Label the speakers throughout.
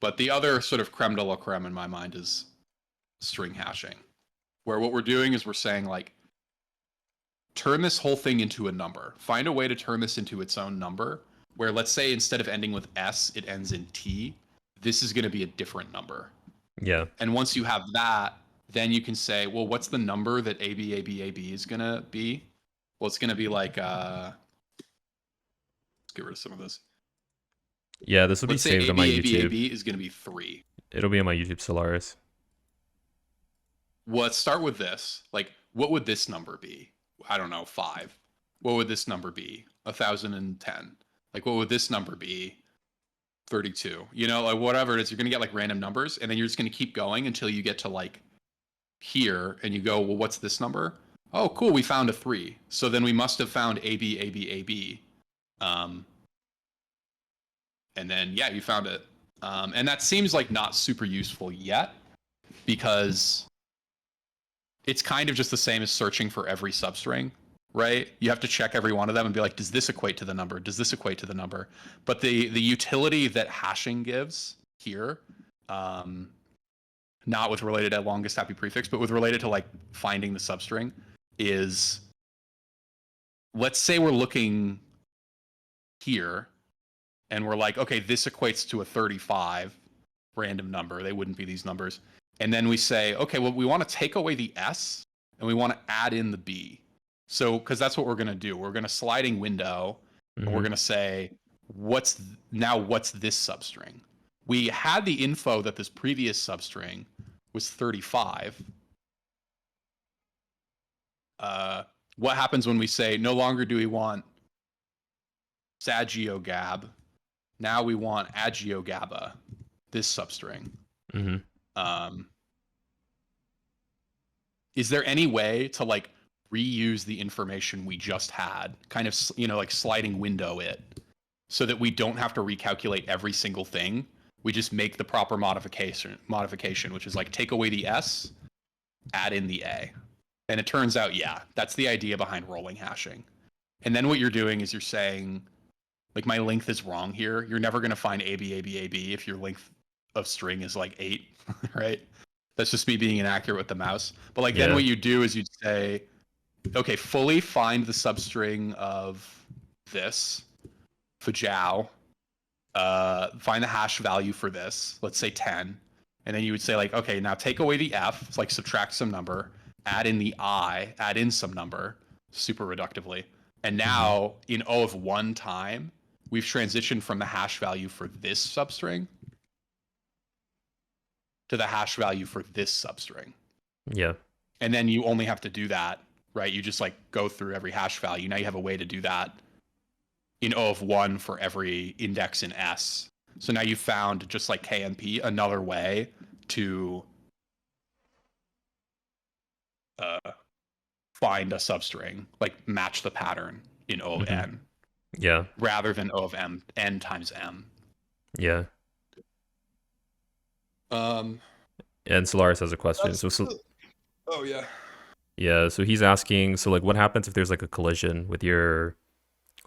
Speaker 1: But the other sort of creme de la creme in my mind is string hashing, where what we're doing is we're saying like, turn this whole thing into a number. Find a way to turn this into its own number, where let's say instead of ending with S, it ends in T. This is going to be a different number.
Speaker 2: Yeah.
Speaker 1: And once you have that, then you can say, well, what's the number that AB is going to be? Well, it's going to be like, let's get rid of some of this.
Speaker 2: Yeah, this will be saved on my YouTube.
Speaker 1: AB is going to be 3.
Speaker 2: It'll be on my YouTube Solaris.
Speaker 1: Well, let's start with this. Like, what would this number be? I don't know, 5. What would this number be? 1010. Like, what would this number be? 32. You know, like whatever it is, you're going to get like random numbers, and then you're just going to keep going until you get to like here, and you go, well, what's this number? Oh, cool, we found a 3. So then we must have found AB. And then, yeah, you found it. And that seems like not super useful yet, because it's kind of just the same as searching for every substring, right? You have to check every one of them and be like, does this equate to the number? Does this equate to the number? But the utility that hashing gives here, not with related to longest happy prefix, but with related to like finding the substring, is, let's say we're looking here and we're like, okay, this equates to a 35 random number. They wouldn't be these numbers. And then we say, okay, well, we want to take away the S and we want to add in the B. So, because that's what we're going to do. We're going to sliding window, and we're going to say, what's this substring? We had the info that this previous substring was 35. What happens when we say, no longer do we want SAGIOGAB, now we want AGIOGABA, this substring. Is there any way to like reuse the information we just had, kind of, you know, like sliding window it, so that we don't have to recalculate every single thing? We just make the proper modification, which is like take away the S, add in the A. And it turns out, yeah, that's the idea behind rolling hashing. And then what you're doing is you're saying, like, my length is wrong here. You're never going to find AB if your length of string is like 8, right? That's just me being inaccurate with the mouse. But like, then what you do is you'd say, okay, fully find the substring of this, fajao, find the hash value for this, let's say 10. And then you would say like, okay, now take away the F, it's like subtract some number, add in the I, add in some number, super reductively. And now in O of 1 time, we've transitioned from the hash value for this substring to the hash value for this substring.
Speaker 2: Yeah.
Speaker 1: And then you only have to do that, right? You just like go through every hash value. Now you have a way to do that in O of 1 for every index in S. So now you found, just like K and P, another way to find a substring, like match the pattern in O of N.
Speaker 2: Yeah.
Speaker 1: Rather than O of N times M.
Speaker 2: Yeah. And Solaris has a question.
Speaker 1: Oh yeah.
Speaker 2: Yeah, so he's asking, so like what happens if there's like a collision with your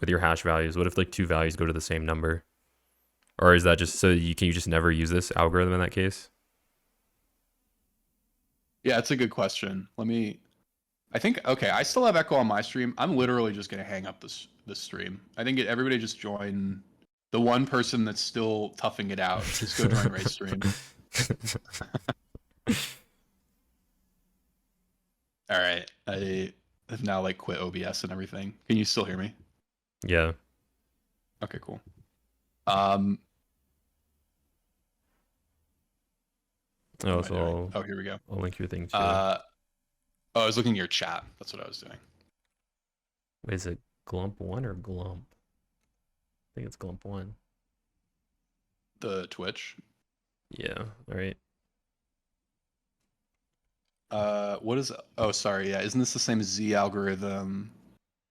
Speaker 2: hash values? What if like 2 values go to the same number? Or is that just so you just never use this algorithm in that case?
Speaker 1: Yeah, it's a good question. Okay, I still have echo on my stream. I'm literally just gonna hang up this stream. I think everybody just join. The one person that's still toughing it out, just go join Ray's stream. All right, I have now like quit OBS and everything. Can you still hear me?
Speaker 2: Yeah.
Speaker 1: Okay, cool.
Speaker 2: Oh,
Speaker 1: Here we go.
Speaker 2: I'll link your thing too.
Speaker 1: I was looking at your chat. That's what I was doing.
Speaker 2: Wait, is it Glump 1 or Glump? I think it's Glump 1.
Speaker 1: The Twitch?
Speaker 2: Yeah, all right.
Speaker 1: What is... Oh, sorry, yeah. Isn't this the same as Z algorithm?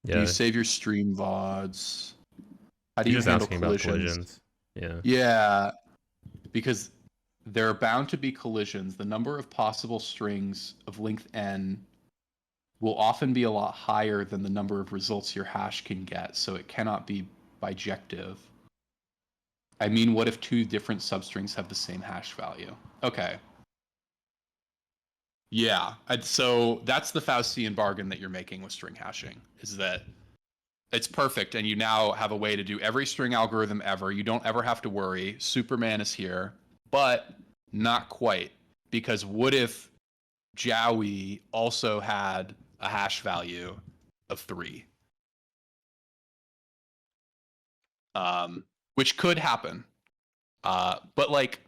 Speaker 2: Yeah.
Speaker 1: Do you save your stream VODs? How do you
Speaker 2: just
Speaker 1: handle
Speaker 2: asking
Speaker 1: collisions?
Speaker 2: about collisions. Yeah.
Speaker 1: Yeah, because there are bound to be collisions. The number of possible strings of length n will often be a lot higher than the number of results your hash can get, so it cannot be bijective. I mean, what if two different substrings have the same hash value? Okay. Yeah, so that's the Faustian bargain that you're making with string hashing, is that it's perfect, and you now have a way to do every string algorithm ever. You don't ever have to worry. Superman is here, but not quite, because what if Jowie also had a hash value of 3? Which could happen. But like,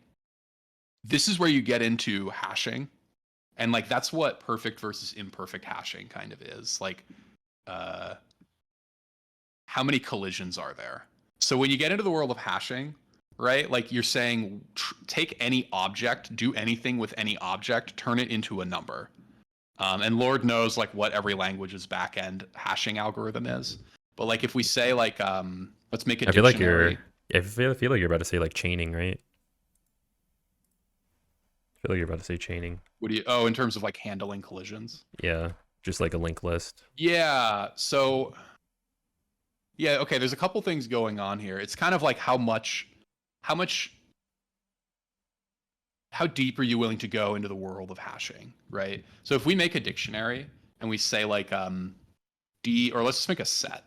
Speaker 1: this is where you get into hashing. And like, that's what perfect versus imperfect hashing kind of is. Like, how many collisions are there? So when you get into the world of hashing, right? Like you're saying, take any object, do anything with any object, turn it into a number. And Lord knows like what every language's backend hashing algorithm is. But like if we say like, let's make a dictionary.
Speaker 2: I feel like you're about to say like chaining, right? I feel like you're about to say chaining.
Speaker 1: What do you? Oh, in terms of like handling collisions.
Speaker 2: Yeah, just like a linked list.
Speaker 1: Yeah. So. Yeah. Okay. There's a couple things going on here. It's kind of like how deep are you willing to go into the world of hashing, right? So if we make a dictionary and we say like D, or let's just make a set,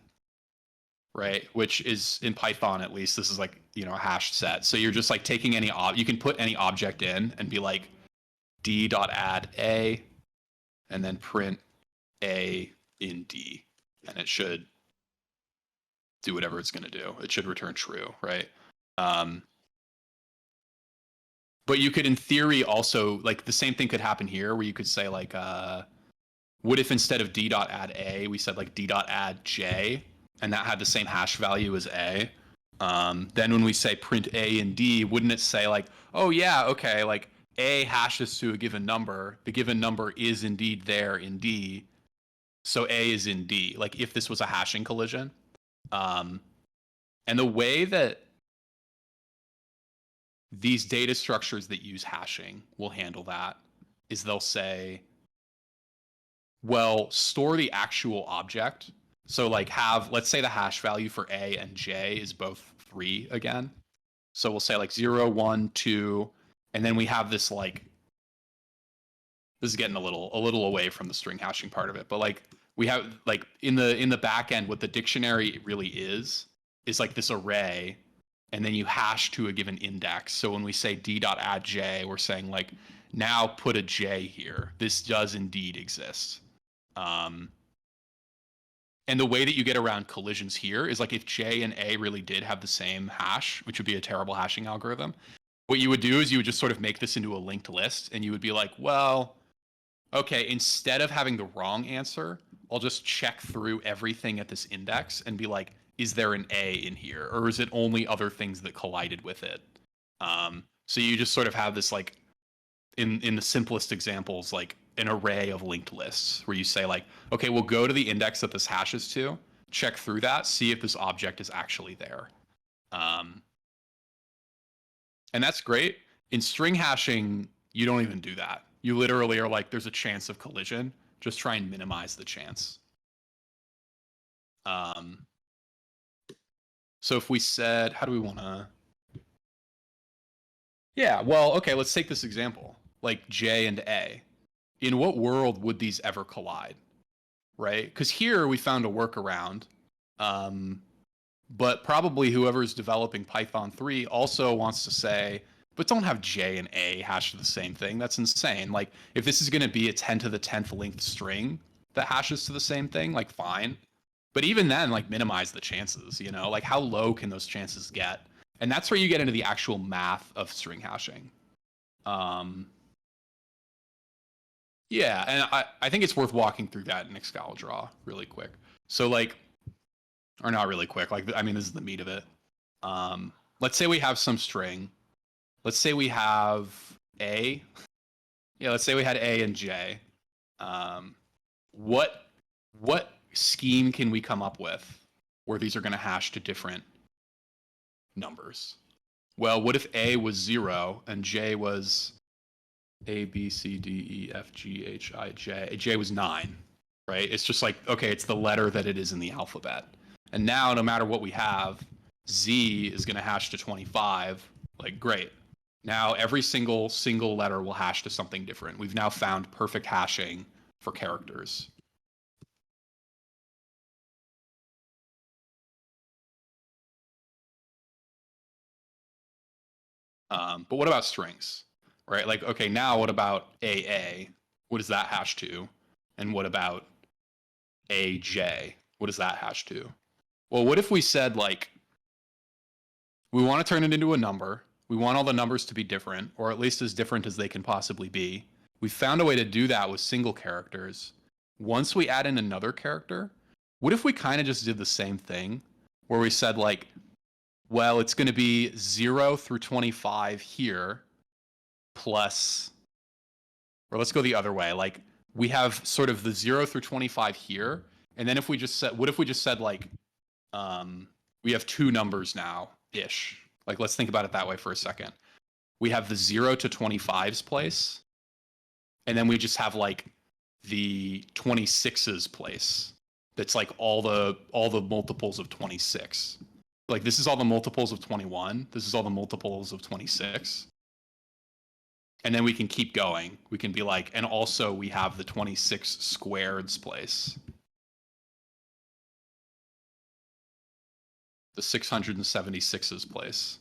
Speaker 1: right? Which is in Python, at least, this is like, you know, a hashed set. So you're just like taking any you can put any object in and be like d.add a, and then print a in D, and it should do whatever it's going to do. It should return true, right? But you could, in theory, also, like, the same thing could happen here, where you could say, like, what if instead of d.add a, we said, like, d.add j, and that had the same hash value as a? Then when we say print a in D, wouldn't it say, like, oh, yeah, okay, like, a hashes to a given number. The given number is indeed there in D, so a is in D, like, if this was a hashing collision. And the way that these data structures that use hashing will handle that is they'll say, well, store the actual object. So like let's say the hash value for A and J is both 3 again. So we'll say like 0, 1, 2, and then we have this like, this is getting a little away from the string hashing part of it, but like we have like in the back end, what the dictionary really is like this array, and then you hash to a given index. So when we say d.add j, we're saying like, now put a j here. This does indeed exist. And the way that you get around collisions here is like if j and a really did have the same hash, which would be a terrible hashing algorithm, what you would do is you would just sort of make this into a linked list, and you would be like, well, okay, instead of having the wrong answer, I'll just check through everything at this index and be like, is there an A in here, or is it only other things that collided with it? So you just sort of have this, like, in the simplest examples, like an array of linked lists where you say like, okay, we'll go to the index that this hashes to, check through that, see if this object is actually there. And that's great. In string hashing, you don't even do that. You literally are like, there's a chance of collision. Just try and minimize the chance. So if we said, how do we want to? Yeah, well, okay, let's take this example, like J and A. In what world would these ever collide, right? Because here we found a workaround, but probably whoever's developing Python 3 also wants to say, but don't have J and A hash to the same thing. That's insane. Like, if this is going to be a 10 to the 10th length string that hashes to the same thing, like, fine. But even then, like, minimize the chances, you know? Like, how low can those chances get? And that's where you get into the actual math of string hashing. Yeah, and I think it's worth walking through that in Excalidraw really quick. So, like, or not really quick, like, I mean, this is the meat of it. Let's say we have some string. Let's say we have A. Yeah, let's say we had A and J. What scheme can we come up with where these are going to hash to different numbers? Well, what if A was 0 and J was A, B, C, D, E, F, G, H, I, J? J was 9, right? It's just like, okay, it's the letter that it is in the alphabet. And now, no matter what we have, Z is going to hash to 25. Like, great. Now every single letter will hash to something different. We've now found perfect hashing for characters. But what about strings, right? Like, okay, now what about AA? What does that hash to? And what about AJ? What does that hash to? Well, what if we said, like, we want to turn it into a number. We want all the numbers to be different, or at least as different as they can possibly be. We found a way to do that with single characters. Once we add in another character, what if we kind of just did the same thing, where we said, like, well, it's going to be 0 through 25 here, plus, or let's go the other way. Like, we have sort of the 0 through 25 here, and then if we just said, what if we just said, like, we have two numbers now ish. Like, let's think about it that way for a second. We have the 0 to 25's place, and then we just have, like, the 26's place. That's like all the multiples of 26. Like, this is all the multiples of 21. This is all the multiples of 26. And then we can keep going. We can be like, and also we have the 26 squared's place. The 676's place.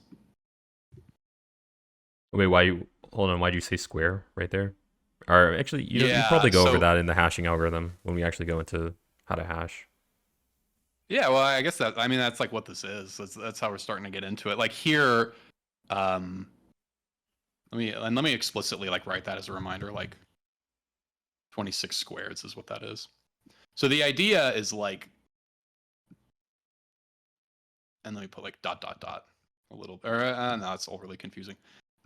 Speaker 2: Wait, hold on, why'd you say square right there? Or actually, you probably go over
Speaker 1: so
Speaker 2: that in the hashing algorithm when we actually go into how to hash.
Speaker 1: Yeah, well, I guess that's like what this is. That's how we're starting to get into it. Like here, let me explicitly like write that as a reminder. Like 26 squareds is what that is. So the idea is like, and let me put like ... a little, or no, it's overly confusing.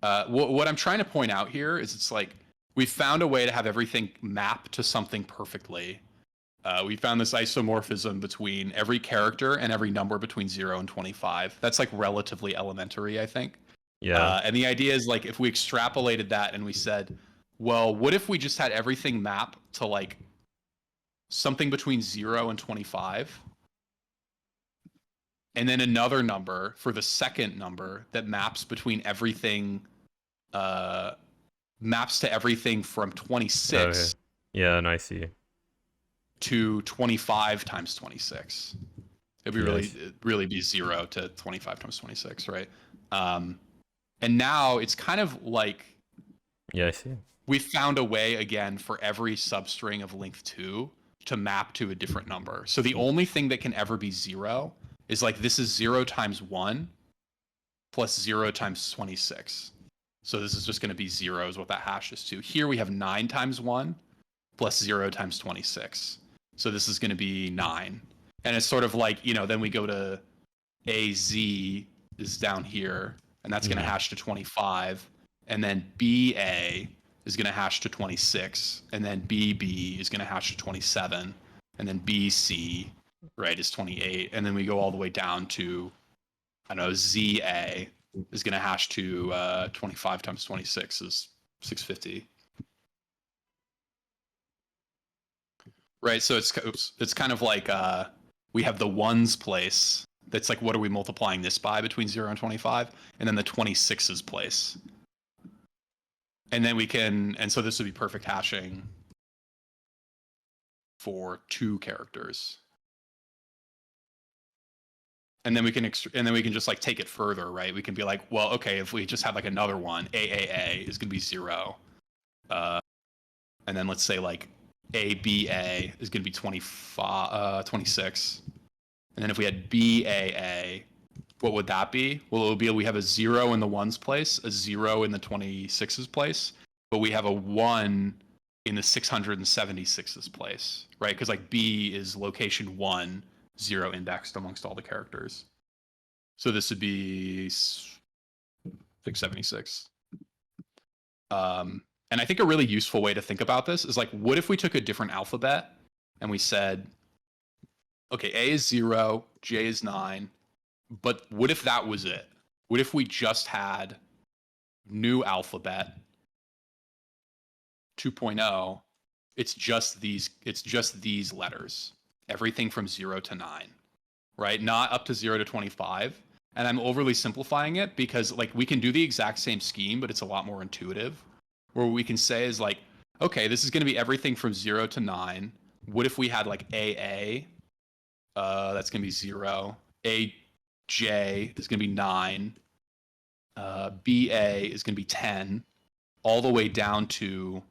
Speaker 1: What I'm trying to point out here is it's like we found a way to have everything map to something perfectly. We found this isomorphism between every character and every number between 0 and 25. That's like relatively elementary, I think.
Speaker 2: Yeah.
Speaker 1: And the idea is like if we extrapolated that and we said, well, what if we just had everything map to like something between 0 and 25? And then another number for the second number that maps between everything, maps to everything from 26
Speaker 2: Okay. Yeah, and I see.
Speaker 1: to 25 times 26. It'd be really be 0 to 25 times 26, right? And now it's kind of like,
Speaker 2: yeah, I see.
Speaker 1: We found a way again for every substring of length 2 to map to a different number. So the only thing that can ever be 0 is like this is 0 times 1 plus 0 times 26. So this is just going to be 0 is what that hash is to. Here we have 9 times 1 plus 0 times 26. So this is going to be 9. And it's sort of like, then we go to AZ is down here, and that's going to hash to 25. And then BA is going to hash to 26. And then BB is going to hash to 27. And then BC, right, is 28. And then we go all the way down to, I don't know, ZA is going to hash to 25 times 26 is 650. Right, so it's kind of like we have the ones place. That's like, what are we multiplying this by between 0 and 25? And then the 26's place. And then so this would be perfect hashing for 2 characters. And then we can just like take it further, right? We can be like, well, okay, if we just had like another one, AAA is going to be 0. And then let's say like ABA is going to be 26. And then if we had BAA, what would that be? Well, it would be we have a 0 in the ones place, a 0 in the 26's place, but we have a 1 in the 676's place, right? Because like B is location 1, 0 indexed amongst all the characters. So this would be 676. And I think a really useful way to think about this is like, what if we took a different alphabet and we said, okay, A is 0, J is 9, but what if that was it? What if we just had new alphabet 2.0? It's just these letters, everything from 0 to 9, right? Not up to 0 to 25. And I'm overly simplifying it because like we can do the exact same scheme, but it's a lot more intuitive. Where we can say is like, okay, this is going to be everything from 0 to 9. What if we had like AA? That's going to be 0. AJ is going to be 9. BA is going to be 10. All the way down to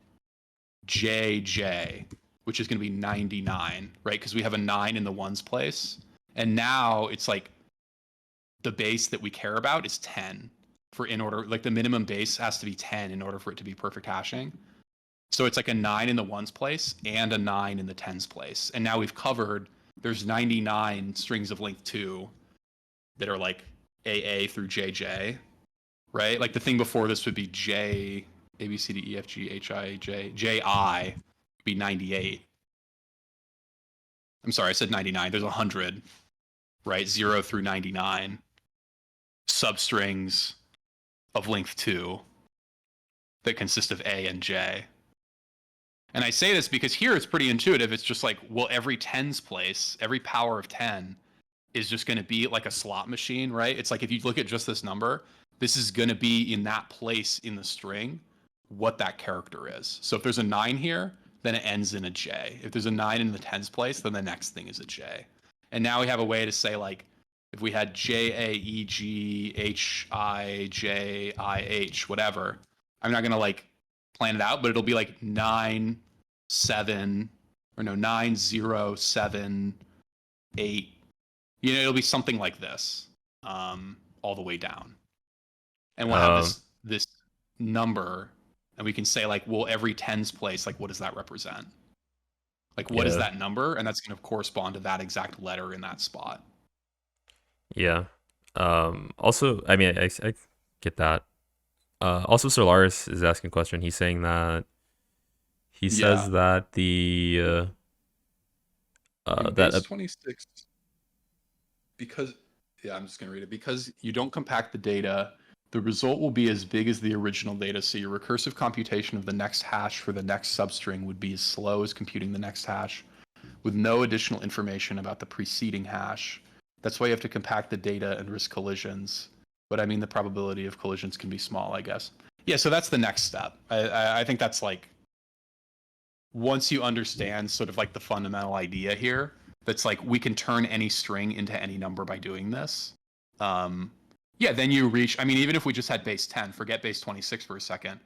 Speaker 1: JJ, which is going to be 99, right? Because we have a 9 in the ones place. And now it's like the base that we care about is 10 for in order, like the minimum base has to be 10 in order for it to be perfect hashing. So it's like a 9 in the ones place and a 9 in the tens place. And now we've covered, there's 99 strings of length 2 that are like AA through JJ, right? Like the thing before this would be J, A, B, C, D, E, F, G, H, I, J, J, I would be 98. I'm sorry, I said 99. There's 100, right? 0 through 99 substrings of length 2 that consist of A and J. And I say this because here it's pretty intuitive. It's just like, well, every tens place, every power of 10 is just going to be like a slot machine, right? It's like if you look at just this number, this is going to be in that place in the string what that character is. So if there's a 9 here, then it ends in a J. If there's a 9 in the tens place, then the next thing is a J. And now we have a way to say like, if we had JAEGHIJIH, whatever, I'm not going to like plan it out, but it'll be like 9, 7, or no, 9, 0, 7, 8. You know, it'll be something like this, all the way down. And we'll have this number, and we can say like, well, every tens place, like, what does that represent? Like, what is that number? And that's going to correspond to that exact letter in that spot.
Speaker 2: Yeah. Also, I mean, I get that. Also, Solaris is asking a question. He's saying that he says that the
Speaker 1: base 26, because I'm just gonna read it. Because you don't compact the data, the result will be as big as the original data. So your recursive computation of the next hash for the next substring would be as slow as computing the next hash, with no additional information about the preceding hash. That's why you have to compact the data and risk collisions. But I mean, the probability of collisions can be small, I guess. Yeah, so that's the next step. I think that's like, once you understand sort of like the fundamental idea here, that's like we can turn any string into any number by doing this. Yeah, then you reach, I mean, even if we just had base 10, forget base 26 for a second.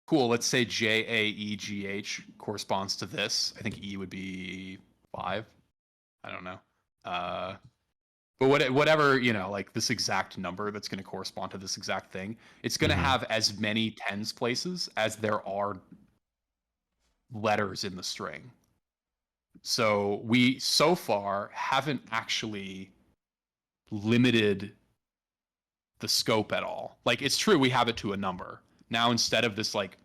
Speaker 1: Cool, let's say JAEGH corresponds to this. I think E would be 5. I don't know. But whatever, you know, like this exact number that's going to correspond to this exact thing, it's going to have as many tens places as there are letters in the string. So we so far haven't actually limited the scope at all. Like it's true we have it to a number. Now instead of this like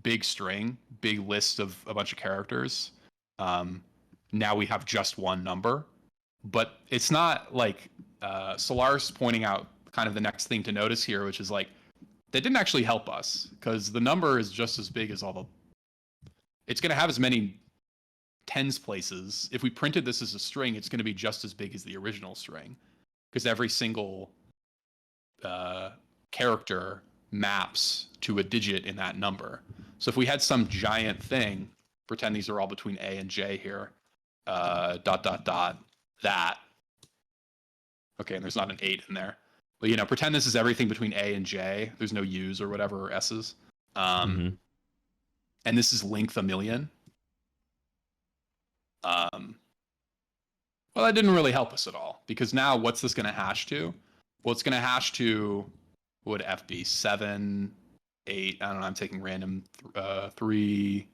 Speaker 1: big string, big list of a bunch of characters, now we have just one number. But it's not like Solaris pointing out kind of the next thing to notice here, which is like that didn't actually help us because the number is just as big as all the. It's going to have as many tens places. If we printed this as a string, it's going to be just as big as the original string because every single character maps to a digit in that number. So if we had some giant thing, pretend these are all between A and J here, ... that. Okay, and there's not an 8 in there. But, you know, pretend this is everything between A and J. There's no U's or whatever, or S's. And this is length 1,000,000. Well, that didn't really help us at all. Because now, what's this going to hash to? Well, it's going to hash to, what would F be? 7, 8, I don't know, I'm taking random, 3,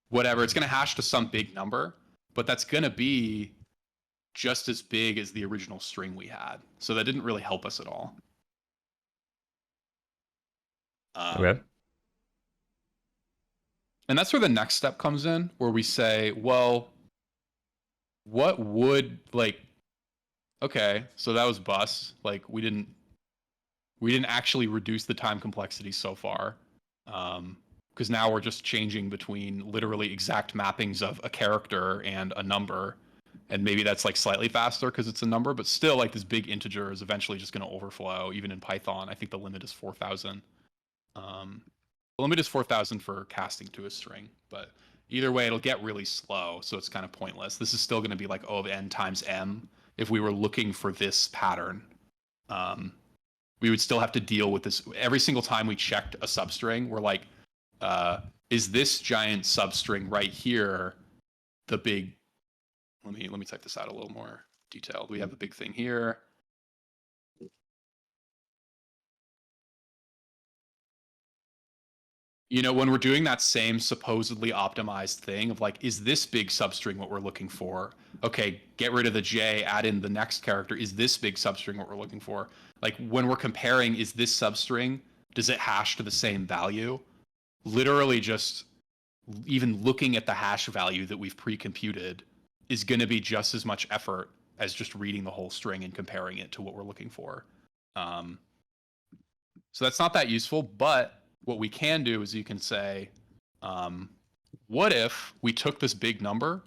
Speaker 1: whatever. It's going to hash to some big number. But that's going to be just as big as the original string we had. So that didn't really help us at all.
Speaker 2: Okay.
Speaker 1: And that's where the next step comes in, where we say, well, what would, like, okay, so that was bust. Like, we didn't actually reduce the time complexity so far. Because now we're just changing between literally exact mappings of a character and a number. And maybe that's like slightly faster because it's a number, but still like this big integer is eventually just going to overflow. Even in Python, I think the limit is 4,000. The limit is 4,000 for casting to a string, but either way, it'll get really slow, so it's kind of pointless. This is still going to be like O of n times m if we were looking for this pattern. We would still have to deal with this every single time we checked a substring. We're like, is this giant substring right here the big? Let me type this out a little more detailed. We have a big thing here. You know, when we're doing that same supposedly optimized thing of like, is this big substring what we're looking for? Okay, get rid of the J, add in the next character. Is this big substring what we're looking for? Like when we're comparing, is this substring, does it hash to the same value? Literally just even looking at the hash value that we've pre-computed is going to be just as much effort as just reading the whole string and comparing it to what we're looking for. So that's not that useful, but what we can do is you can say, what if we took this big number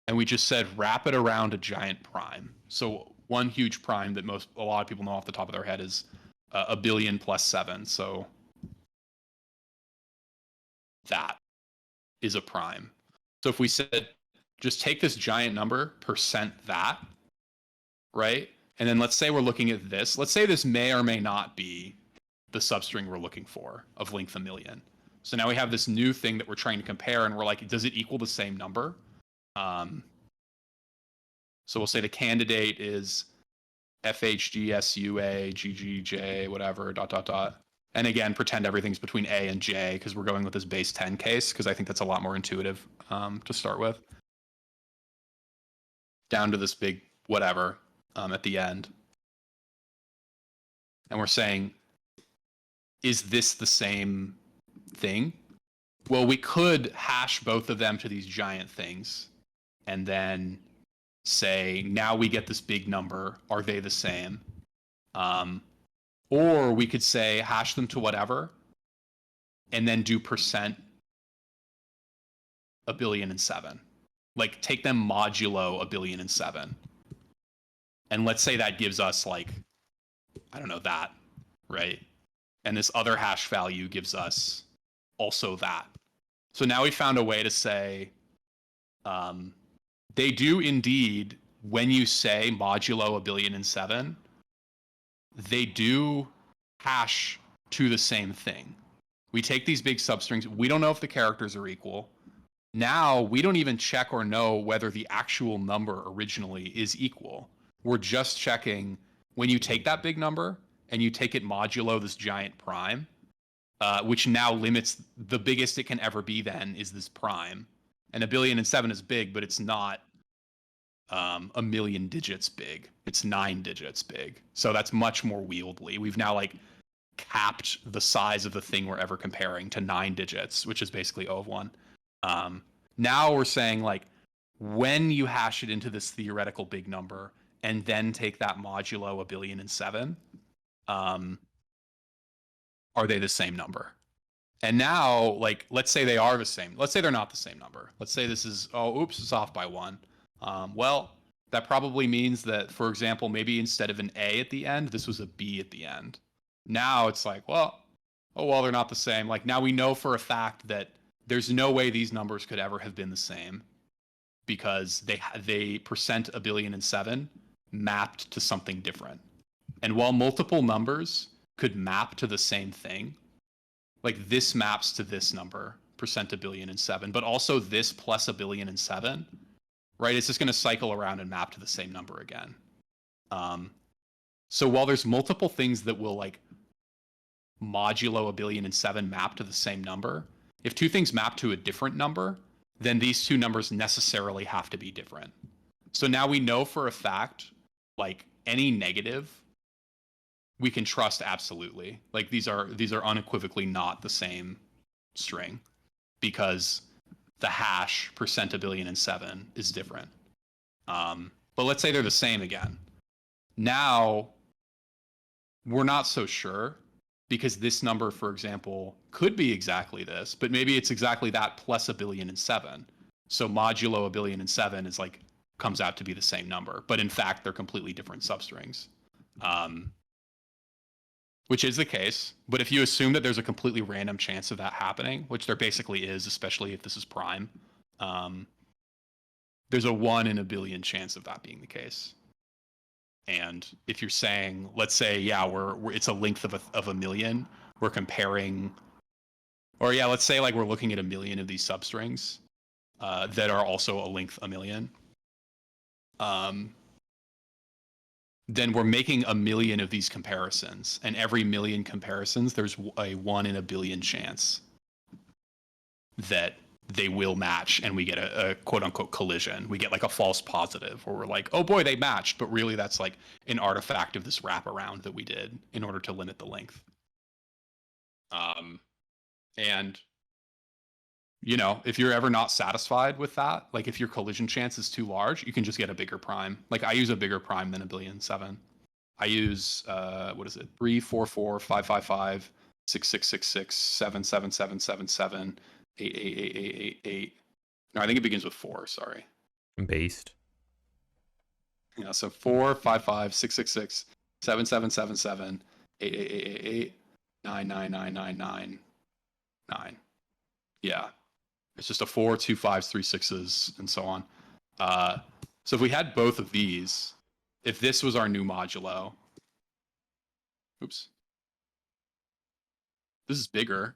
Speaker 1: and we just said wrap it around a giant prime? So one huge prime that a lot of people know off the top of their head is a billion plus 7. So that is a prime. So if we said just take this giant number, percent that, right? And then let's say we're looking at this. Let's say this may or may not be the substring we're looking for of length 1,000,000. So now we have this new thing that we're trying to compare, and we're like, does it equal the same number? So we'll say the candidate is FHGSUA, GGJ, whatever, ... And again, pretend everything's between A and J because we're going with this base 10 case because I think that's a lot more intuitive to start with. Down to this big whatever at the end. And we're saying, is this the same thing? Well, we could hash both of them to these giant things and then say, now we get this big number. Are they the same? Or we could say hash them to whatever and then do percent 1,000,007,000. Like take them modulo 1,000,007,000. And let's say that gives us like, I don't know, that, right? And this other hash value gives us also that. So now we found a way to say, they do indeed, when you say modulo 1,000,007,000, they do hash to the same thing. We take these big substrings. We don't know if the characters are equal. Now we don't even check or know whether the actual number originally is equal. We're just checking when you take that big number and you take it modulo this giant prime, which now limits the biggest it can ever be then is this prime. And 1,000,007,000 is big, but it's not 1,000,000 digits big. It's 9 digits big. So that's much more wieldly. We've now like capped the size of the thing we're ever comparing to 9 digits, which is basically O of 1. Now we're saying like when you hash it into this theoretical big number and then take that modulo 1,000,007,000, are they the same number? And now, like, let's say they are the same. Let's say they're not the same number. Let's say this is, oh, oops, it's off by 1. Well, that probably means that, for example, maybe instead of an A at the end, this was a B at the end. Now it's like, well, they're not the same. Like now we know for a fact that there's no way these numbers could ever have been the same because they percent 1,000,007 mapped to something different. And while multiple numbers could map to the same thing, like this maps to this number, percent 1,000,007, but also this plus 1,000,007, right? It's just going to cycle around and map to the same number again. So while there's multiple things that will like modulo 1,000,007 map to the same number, if two things map to a different number, then these two numbers necessarily have to be different. So now we know for a fact, like any negative, we can trust absolutely. Like these are unequivocally not the same string because the hash percent 1,000,007 is different. But let's say they're the same again. Now we're not so sure because this number, for example, could be exactly this, but maybe it's exactly that plus 1,000,007. So modulo 1,000,007 is like comes out to be the same number, but in fact, they're completely different substrings. Which is the case, but if you assume that there's a completely random chance of that happening, which there basically is, especially if this is prime, there's a 1 in a billion chance of that being the case. And if you're saying, let's say, yeah, it's a length of a million, we're comparing, or yeah, let's say like we're looking at a million of these substrings that are also a length a million. Then we're making a million of these comparisons, and every million comparisons, there's a 1 in a billion chance that they will match, and we get a quote unquote collision. We get like a false positive, or we're like, oh boy, they matched, but really that's like an artifact of this wraparound that we did in order to limit the length. And you know, if you're ever not satisfied with that, like if your collision chance is too large, you can just get a bigger prime. Like I use a bigger prime than 1,000,000,007. I use what is it? 3, 4, 4, 5, 5, 5, 6, 6, 6, 6, 7, 7, 7, 7, 7, 8, 8, 8, 8, 8, 8. No, I think it begins with 4. Sorry.
Speaker 2: Based.
Speaker 1: Yeah, so 4, 5, 5, 6, 6, 6, 7, 7, 7, 7, 8, 8, 8, 8, 8, 9, 9, 9, 9, 9, 9. Yeah. It's just a 4, 2 5s, 3 6s, and so on. So if we had both of these, if this was our new modulo, oops, this is bigger.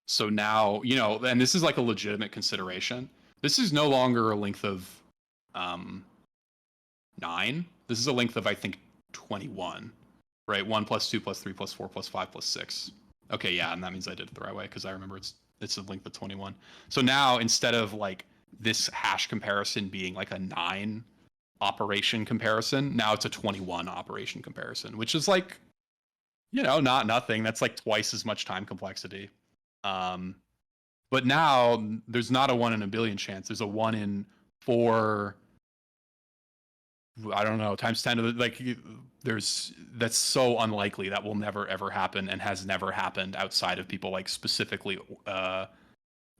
Speaker 1: So now, you know, and this is like a legitimate consideration. This is no longer a length of 9. This is a length of, I think, 21, right? 1 plus 2 plus 3 plus 4 plus 5 plus 6. Okay, yeah, and that means I did it the right way because I remember it's a length of 21. So now instead of like this hash comparison being like a 9 operation comparison, now it's a 21 operation comparison, which is like, you know, not nothing. That's like twice as much time complexity. But now there's not a 1 in a billion chance. There's a 1 in 4, I don't know, times 10 to the, like, that's so unlikely. That will never ever happen, and has never happened outside of people like specifically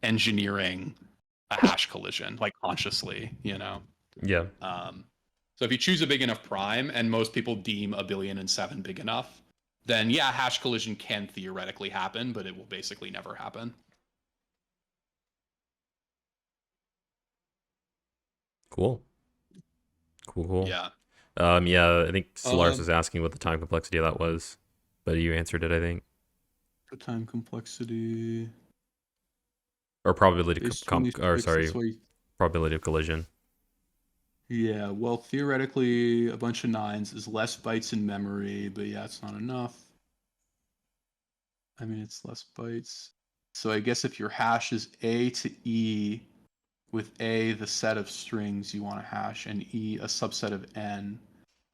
Speaker 1: engineering a hash collision, like consciously, you know.
Speaker 2: Yeah.
Speaker 1: So if you choose a big enough prime, and most people deem 1,000,007,000 big enough, then yeah, hash collision can theoretically happen, but it will basically never happen.
Speaker 2: Cool.
Speaker 1: Yeah.
Speaker 2: Yeah, I think Solaris was asking what the time complexity of that was, but you answered it, I think.
Speaker 1: The time complexity,
Speaker 2: or probability probability of collision.
Speaker 1: Yeah, well, theoretically, a bunch of 9s is less bytes in memory, but yeah, it's not enough. I mean, it's less bytes. So I guess if your hash is A to E, with A the set of strings you want to hash, and E a subset of N,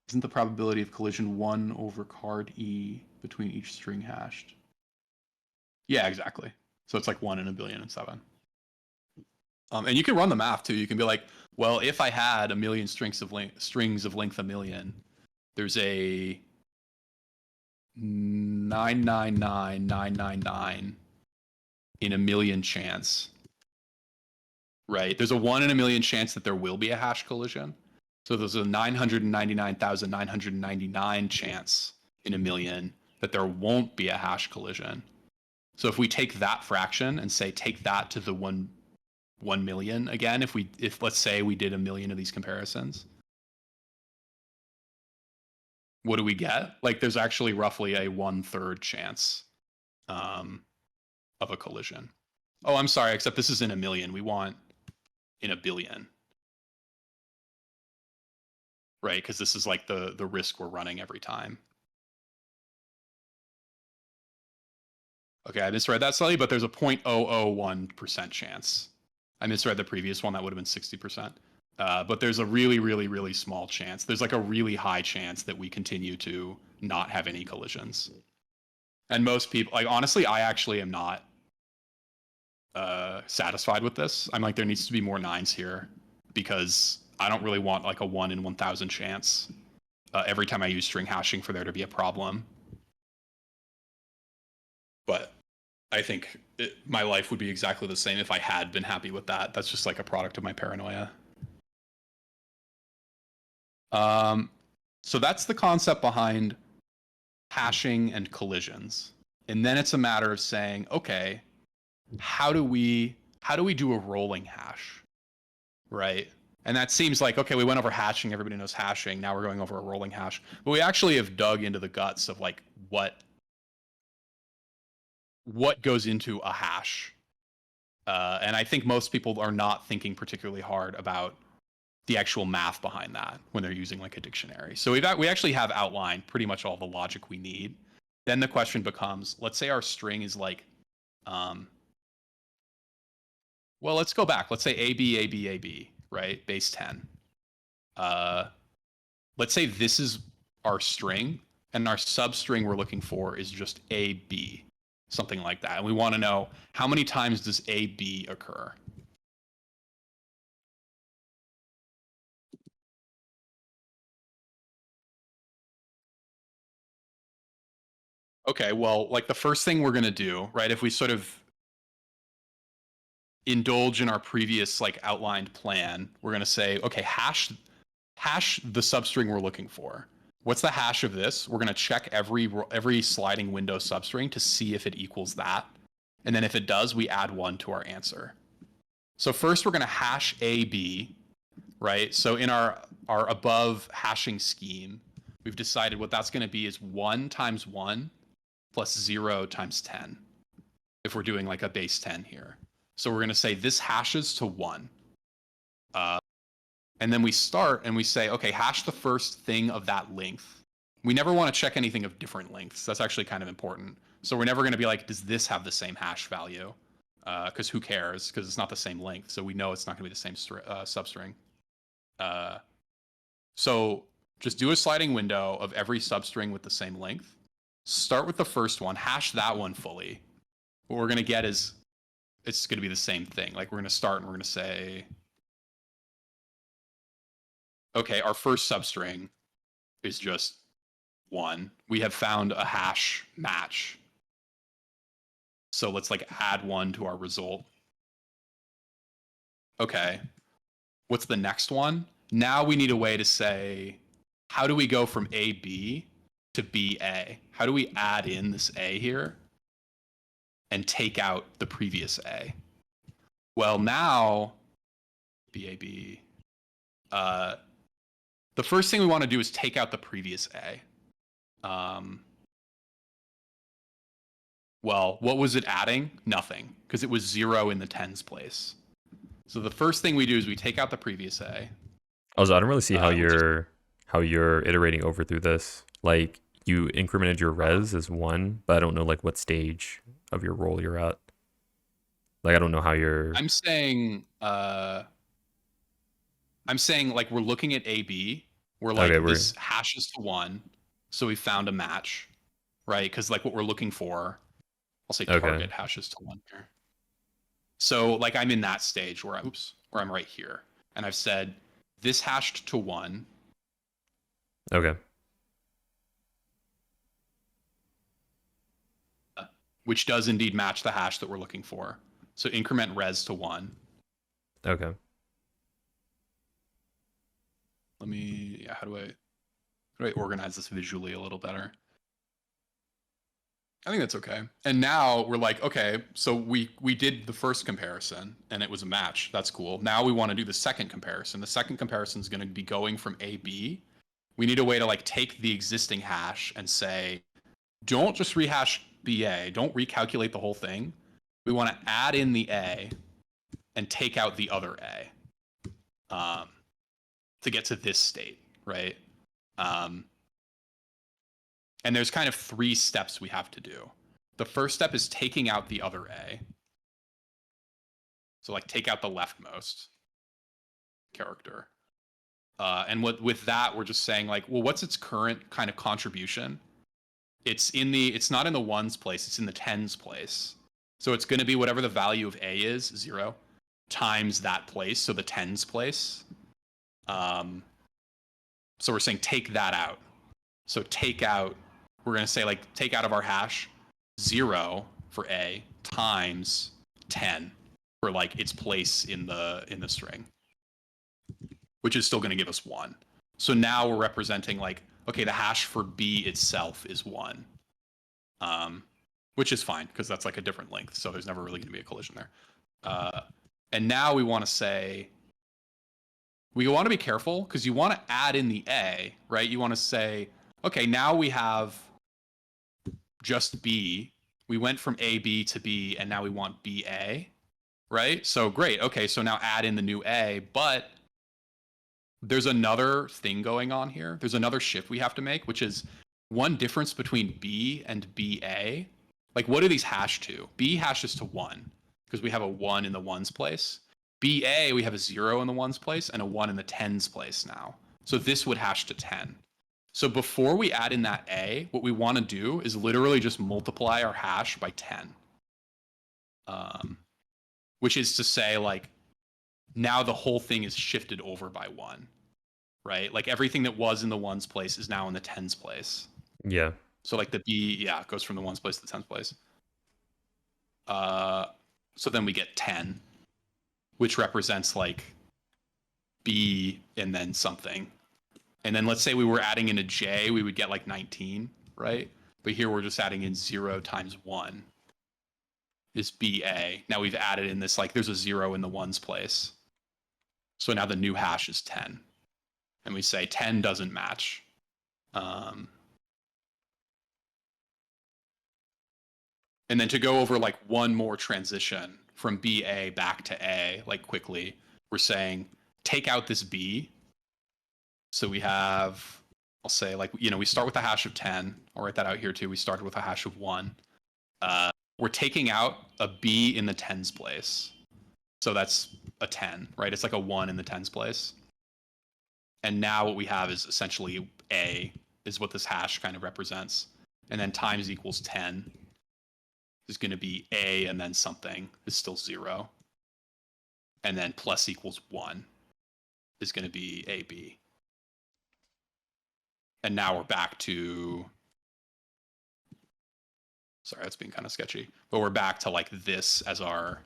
Speaker 1: isn't the probability of collision 1 over card E between each string hashed? Yeah, exactly. So it's like 1 in 1,000,007,000. And you can run the math too. You can be like, well, if I had 1,000,000 strings of length 1,000,000, there's a 999,999 in 1,000,000 chance, right? There's a 1 in 1,000,000 chance that there will be a hash collision. So there's a 999,999 chance in 1,000,000 that there won't be a hash collision. So if we take that fraction and say take that to the 1 million again, if let's say we did 1,000,000 of these comparisons, what do we get? Like there's actually roughly a 1/3 chance of a collision. Oh, I'm sorry, except this is in 1,000,000. We want in 1,000,000,000. Right, because this is like the risk we're running every time. Okay, I misread that slightly, but there's a 0.001% chance. I misread the previous one. That would have been 60%. But there's a really, really, really small chance. There's like a really high chance that we continue to not have any collisions. And most people, like honestly, I actually am not satisfied with this. I'm like, there needs to be more 9s here because I don't really want like a 1 in 1,000 chance every time I use string hashing for there to be a problem. But I think my life would be exactly the same if I had been happy with that. That's just like a product of my paranoia. So that's the concept behind hashing and collisions. And then it's a matter of saying, okay, how do we do a rolling hash, right? And that seems like, okay, we went over hashing, everybody knows hashing, now we're going over a rolling hash. But we actually have dug into the guts of like what goes into a hash. And I think most people are not thinking particularly hard about the actual math behind that when they're using like a dictionary. So we actually have outlined pretty much all the logic we need. Then the question becomes, let's say our string is like, well, let's go back. Let's say AB, AB, AB, right? Base 10. Let's say this is our string, and our substring we're looking for is just AB, something like that. And we want to know how many times does AB occur? Okay, well, like the first thing we're going to do, right, if we sort of indulge in our previous like outlined plan, we're going to say, okay, hash the substring we're looking for. What's the hash of this? We're going to check every sliding window substring to see if it equals that. And then if it does, we add 1 to our answer. So first we're going to hash AB, right? So in our above hashing scheme, we've decided what that's going to be is 1 times 1 plus 0 times 10, if we're doing like a base 10 here. So we're going to say this hashes to 1. And then we start and we say, okay, hash the first thing of that length. We never want to check anything of different lengths. That's actually kind of important. So we're never going to be like, does this have the same hash value? Because who cares? Because it's not the same length. So we know it's not going to be the same substring. So just do a sliding window of every substring with the same length. Start with the first one, hash that one fully. What we're going to get is, it's going to be the same thing. Like we're going to start and we're going to say, okay, our first substring is just 1. We have found a hash match. So let's like add 1 to our result. Okay, what's the next one? Now we need a way to say, how do we go from AB to BA? How do we add in this A here and take out the previous A? Well, now, BAB, the first thing we want to do is take out the previous A. Well, what was it adding? Nothing, because it was 0 in the tens place. So the first thing we do is we take out the previous A.
Speaker 2: Also, I don't really see how you're iterating over through this. Like, you incremented your res as 1, but I don't know like what stage of your roll you're at. Like, I don't know how you're.
Speaker 1: I'm saying like we're looking at AB. We're like, okay, this hashes to 1, so we found a match, right? Because like what we're looking for, I'll say target hashes to 1 here. So like I'm in that stage where I'm right here, and I've said this hashed to 1.
Speaker 2: Okay.
Speaker 1: Which does indeed match the hash that we're looking for. So increment res to 1.
Speaker 2: Okay.
Speaker 1: Let me, how do I organize this visually a little better? I think that's okay. And now we're like, okay, so we did the first comparison and it was a match. That's cool. Now we want to do the second comparison. The second comparison is going to be going from AB. We need a way to like take the existing hash and say, don't just rehash BA. Don't recalculate the whole thing. We want to add in the A and take out the other A to get to this state, right? And there's kind of 3 steps we have to do. The first step is taking out the other A. So like take out the leftmost character. And with that, we're just saying like, well, what's its current kind of contribution? It's not in the 1s place, it's in the 10s place. So it's going to be whatever the value of A is, 0, times that place, so the 10s place. So we're saying take that out. So take out, we're going to say like take out of our hash 0 for A times 10 for like its place in the string, which is still going to give us 1. So now we're representing like, okay, the hash for B itself is 1. Which is fine because that's like a different length. So there's never really going to be a collision there. And now we want to say, we want to be careful because you want to add in the A, right? You want to say, okay, now we have just B. We went from AB to B, and now we want BA, right? So great. Okay, so now add in the new A, but there's another thing going on here. There's another shift we have to make, which is one difference between B and BA. Like, what do these hash to? B hashes to 1 because we have a 1 in the ones place. BA, we have a 0 in the ones place and a 1 in the tens place now. So this would hash to 10. So before we add in that A, what we want to do is literally just multiply our hash by 10. Which is to say, like, now the whole thing is shifted over by 1, right? Like everything that was in the ones place is now in the tens place.
Speaker 2: Yeah.
Speaker 1: So like the B, yeah, goes from the ones place to the tens place. So then we get 10, which represents like B and then something. And then let's say we were adding in a J, we would get like 19, right? But here we're just adding in 0 times 1 is BA. Now we've added in this, like there's a 0 in the ones place. So now the new hash is 10. And we say 10 doesn't match. And then to go over like one more transition from BA back to A, like quickly, we're saying take out this B. So we have, I'll say like, you know, we start with a hash of 10. I'll write that out here too. We started with a hash of 1. We're taking out a B in the tens place. So that's a 10, right? It's like a 1 in the tens place. And now what we have is essentially A is what this hash kind of represents. And then times equals 10 is going to be A and then something is still 0. And then plus equals 1 is going to be AB. And now we're back to, sorry, that's being kind of sketchy, but we're back to like this as our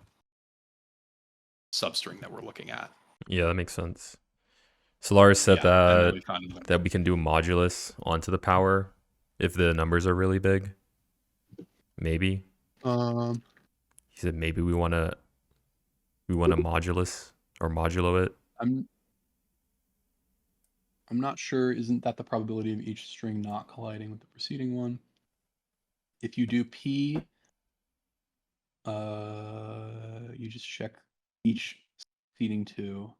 Speaker 1: substring that we're looking at.
Speaker 2: Yeah, that makes sense. Solaris said
Speaker 1: Yeah,
Speaker 2: that we can do modulus onto the power if the numbers are really big. Maybe. He said maybe we want to modulus or modulo it.
Speaker 1: I'm not sure. Isn't that the probability of each string not colliding with the preceding one? If you do P, you just check each feeding to.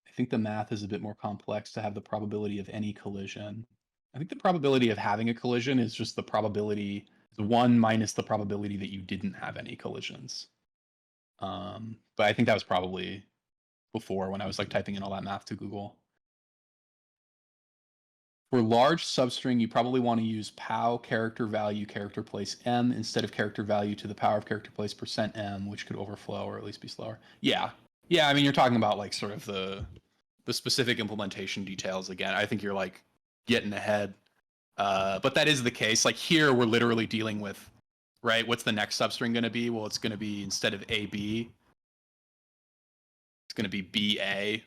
Speaker 1: I think the math is a bit more complex to have the probability of any collision. I think the probability of having a collision is just the probability, 1 minus the probability that you didn't have any collisions. But I think that was probably before when I was like typing in all that math to Google. For large substring, you probably want to use pow character value character place m instead of character value to the power of character place %m, which could overflow or at least be slower. Yeah. I mean, you're talking about like sort of the specific implementation details again. I think you're like getting ahead. But that is the case. Like here, we're literally dealing with, right? What's the next substring going to be? Well, it's going to be, instead of AB, it's going to be BA.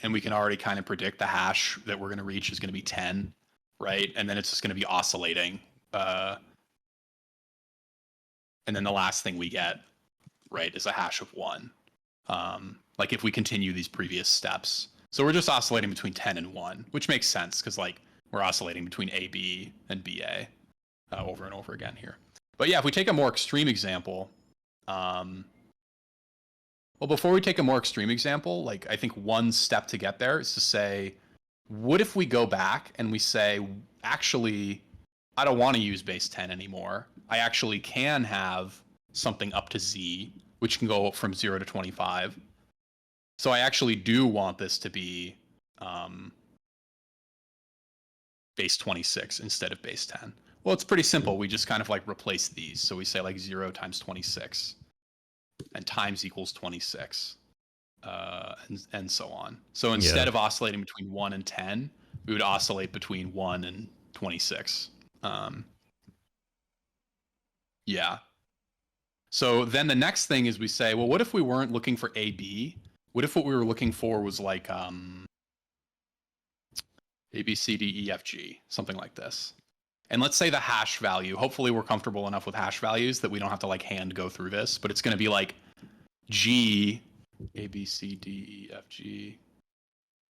Speaker 1: And we can already kind of predict the hash that we're going to reach is going to be 10, right? And then it's just going to be oscillating. And then the last thing we get, right, is a hash of 1. Like if we continue these previous steps. So we're just oscillating between 10 and 1, which makes sense because like we're oscillating between AB and BA over and over again here. But yeah, if we take a more extreme example, well, before we take a more extreme example, like I think one step to get there is to say, what if we go back and we say, actually, I don't want to use base 10 anymore. I actually can have something up to Z, which can go from 0 to 25. So I actually do want this to be base 26 instead of base 10. Well, it's pretty simple. We just kind of like replace these. So we say like 0 times 26. And times equals 26, and so on. So instead of oscillating between 1 and 10, we would oscillate between 1 and 26. Yeah. So then the next thing is we say, well, what if we weren't looking for AB? What if what we were looking for was like A, B, C, D, E, F, G, something like this. And let's say the hash value, hopefully we're comfortable enough with hash values that we don't have to like hand go through this, but it's going to be like G, A, B, C, D, E, F, G.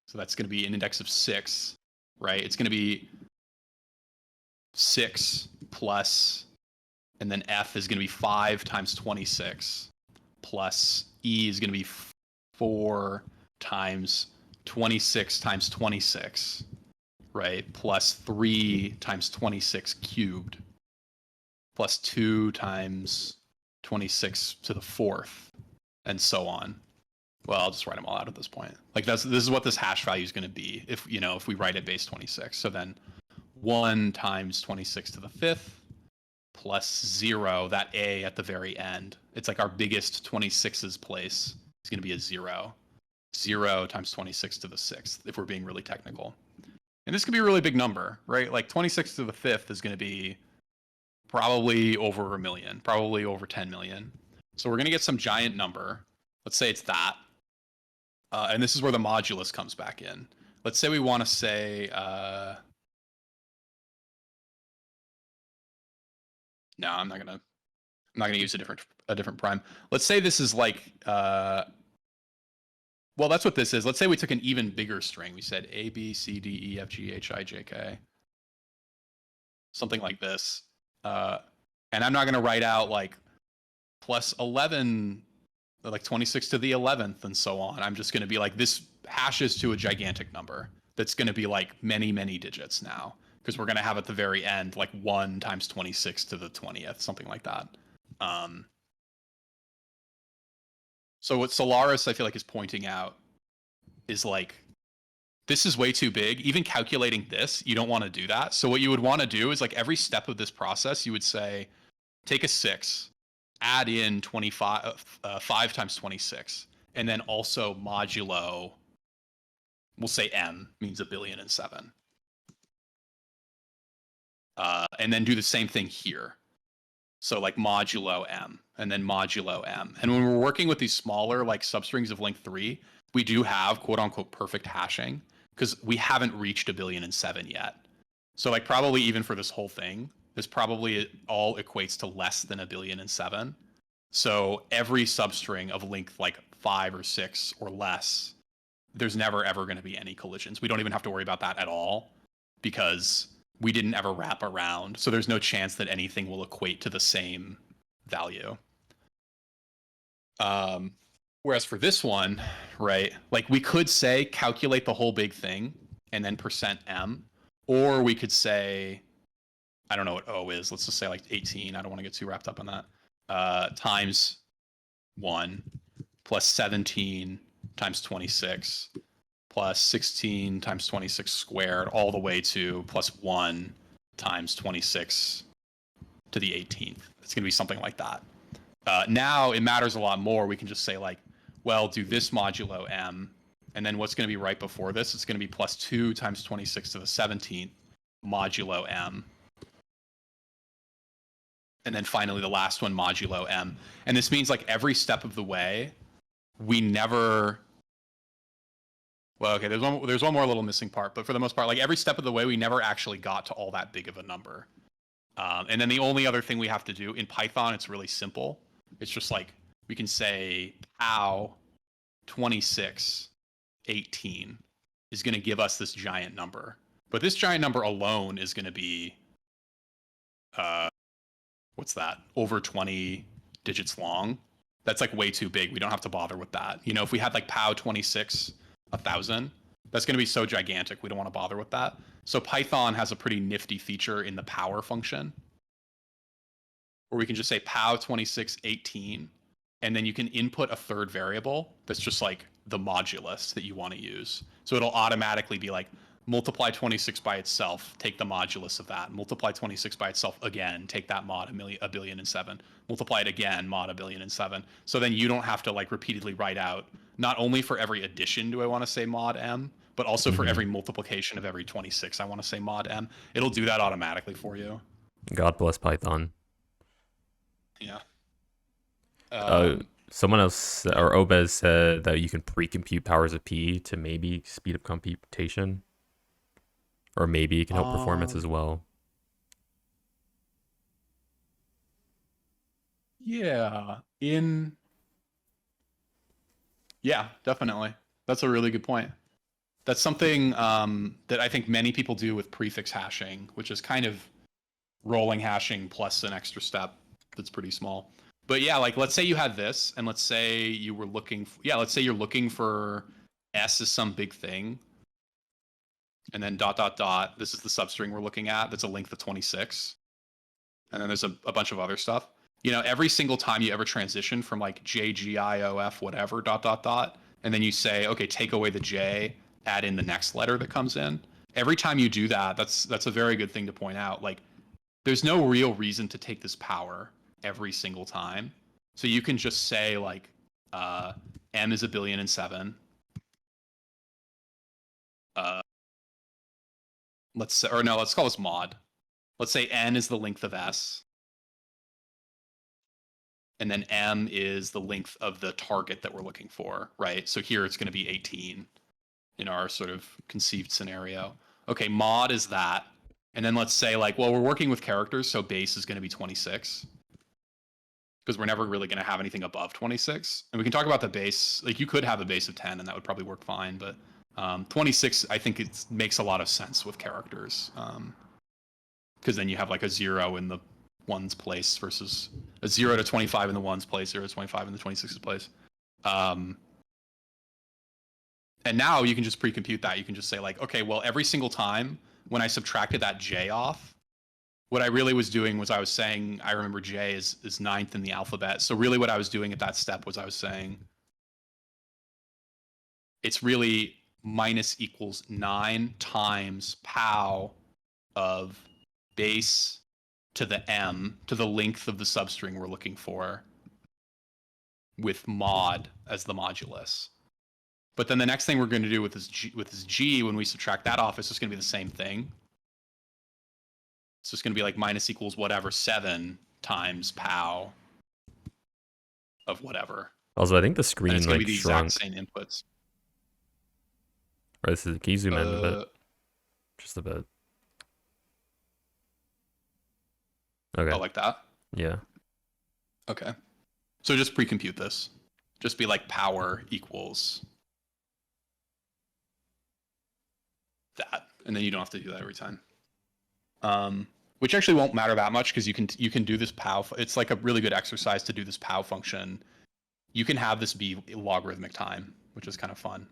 Speaker 1: So that's going to be an index of 6, right? It's going to be 6 plus, and then F is going to be 5 times 26, plus E is going to be 4 times 26 times 26, right? Plus 3 times 26 cubed, plus 2 times 26 to the 4th, and so on. Well, I'll just write them all out at this point. Like this is what this hash value is going to be if we write it base 26. So then 1 times 26 to the 5th plus 0, that A at the very end. It's like our biggest 26's place is going to be a 0. 0 times 26 to the 6th, if we're being really technical. And this could be a really big number, right? Like 26 to the 5th is going to be probably over 1 million, probably over 10 million. So we're going to get some giant number. Let's say it's that. And this is where the modulus comes back in. Let's say we want to say... no, I'm not gonna use a different prime. Let's say this is like well, that's what this is. Let's say we took an even bigger string. We said A, B, C, D, E, F, G, H, I, J, K. Something like this. And I'm not gonna write out like plus 11, like 26 to the 11th and so on. I'm just gonna be like, this hashes to a gigantic number that's gonna be like many, many digits now. Because we're going to have at the very end like 1 times 26 to the 20th, something like that. So what Solaris, I feel like, is pointing out is like, this is way too big. Even calculating this, you don't want to do that. So what you would want to do is like every step of this process, you would say, take a 6, add in 5 times 26, and then also modulo, we'll say M means 1,000,000,007. And then do the same thing here. So like modulo M and then modulo M. And when we're working with these smaller like substrings of length 3, we do have quote unquote perfect hashing because we haven't reached 1,000,007,000 yet. So like probably even for this whole thing, this probably all equates to less than 1,000,007,000. So every substring of length like 5 or 6 or less, there's never ever going to be any collisions. We don't even have to worry about that at all because we didn't ever wrap around, so there's no chance that anything will equate to the same value. Whereas for this one, right, like we could say calculate the whole big thing and then %m, or we could say, I don't know what O is, let's just say like 18, I don't want to get too wrapped up on that, times 1 plus 17 times 26 plus 16 times 26 squared all the way to plus 1 times 26 to the 18th. It's going to be something like that. Now it matters a lot more. We can just say like, well, do this modulo M, and then what's going to be right before this? It's going to be plus 2 times 26 to the 17th modulo M. And then finally the last one modulo M. And this means like every step of the way, we never... Well, okay, there's one more little missing part, but for the most part, like every step of the way, we never actually got to all that big of a number. And then the only other thing we have to do in Python, it's really simple. It's just like we can say pow 2618 is going to give us this giant number. But this giant number alone is going to be, what's that? Over 20 digits long. That's like way too big. We don't have to bother with that. You know, if we had like pow 26 1,000, that's going to be so gigantic we don't want to bother with that. So Python has a pretty nifty feature in the power function where we can just say pow 2618, and then you can input a third variable that's just like the modulus that you want to use. So it'll automatically be like multiply 26 by itself, take the modulus of that, multiply 26 by itself again, take that mod 1,000,007, multiply it again, mod 1,000,007. So then you don't have to like repeatedly write out, not only for every addition do I want to say mod M, but also for every multiplication of every 26 I want to say mod M. It'll do that automatically for you.
Speaker 2: God bless Python.
Speaker 1: Yeah.
Speaker 2: Someone else, or Obez, said that you can pre-compute powers of P to maybe speed up computation. Or maybe it can help performance as well.
Speaker 1: Yeah. Yeah, definitely. That's a really good point. That's something that I think many people do with prefix hashing, which is kind of rolling hashing plus an extra step that's pretty small. But yeah, like let's say you had this, and let's say you were looking let's say you're looking for S is some big thing, and then dot dot dot, this is the substring we're looking at, that's a length of 26. And then there's a bunch of other stuff. You know, every single time you ever transition from like J, G, I, O, F, whatever, dot dot dot, and then you say, okay, take away the J, add in the next letter that comes in. Every time you do that, that's a very good thing to point out. Like, there's no real reason to take this power every single time. So you can just say like, M is 1,000,000,007. Let's call this mod. Let's say N is the length of S. And then M is the length of the target that we're looking for, right? So here it's going to be 18 in our sort of conceived scenario. Okay, mod is that. And then let's say like, well, we're working with characters, so base is going to be 26. Because we're never really going to have anything above 26. And we can talk about the base. Like you could have a base of 10 and that would probably work fine. But 26, I think it makes a lot of sense with characters. Because then you have like a 0 in the ones place versus a 0 to 25 in the ones place, 0 to 25 in the 26's place. And now you can just pre-compute that. You can just say like, okay, well, every single time when I subtracted that J off, what I really was doing was I was saying, I remember J is ninth in the alphabet. So really what I was doing at that step was I was saying, it's really minus equals 9 times pow of base to the M, to the length of the substring we're looking for, with mod as the modulus. But then the next thing we're going to do with this G, when we subtract that off, it's just going to be the same thing. So it's going to be like minus equals whatever 7 times pow of whatever.
Speaker 2: Also, I think the screen
Speaker 1: it's going to be the
Speaker 2: shrunk.
Speaker 1: exact same inputs.
Speaker 2: Right, so can you zoom in a bit? Just a bit. Okay.
Speaker 1: Oh, like that?
Speaker 2: Yeah.
Speaker 1: Okay. So just pre-compute this. Just be like power equals that, and then you don't have to do that every time. Which actually won't matter that much because you can do this pow. It's like a really good exercise to do this pow function. You can have this be logarithmic time, which is kind of fun.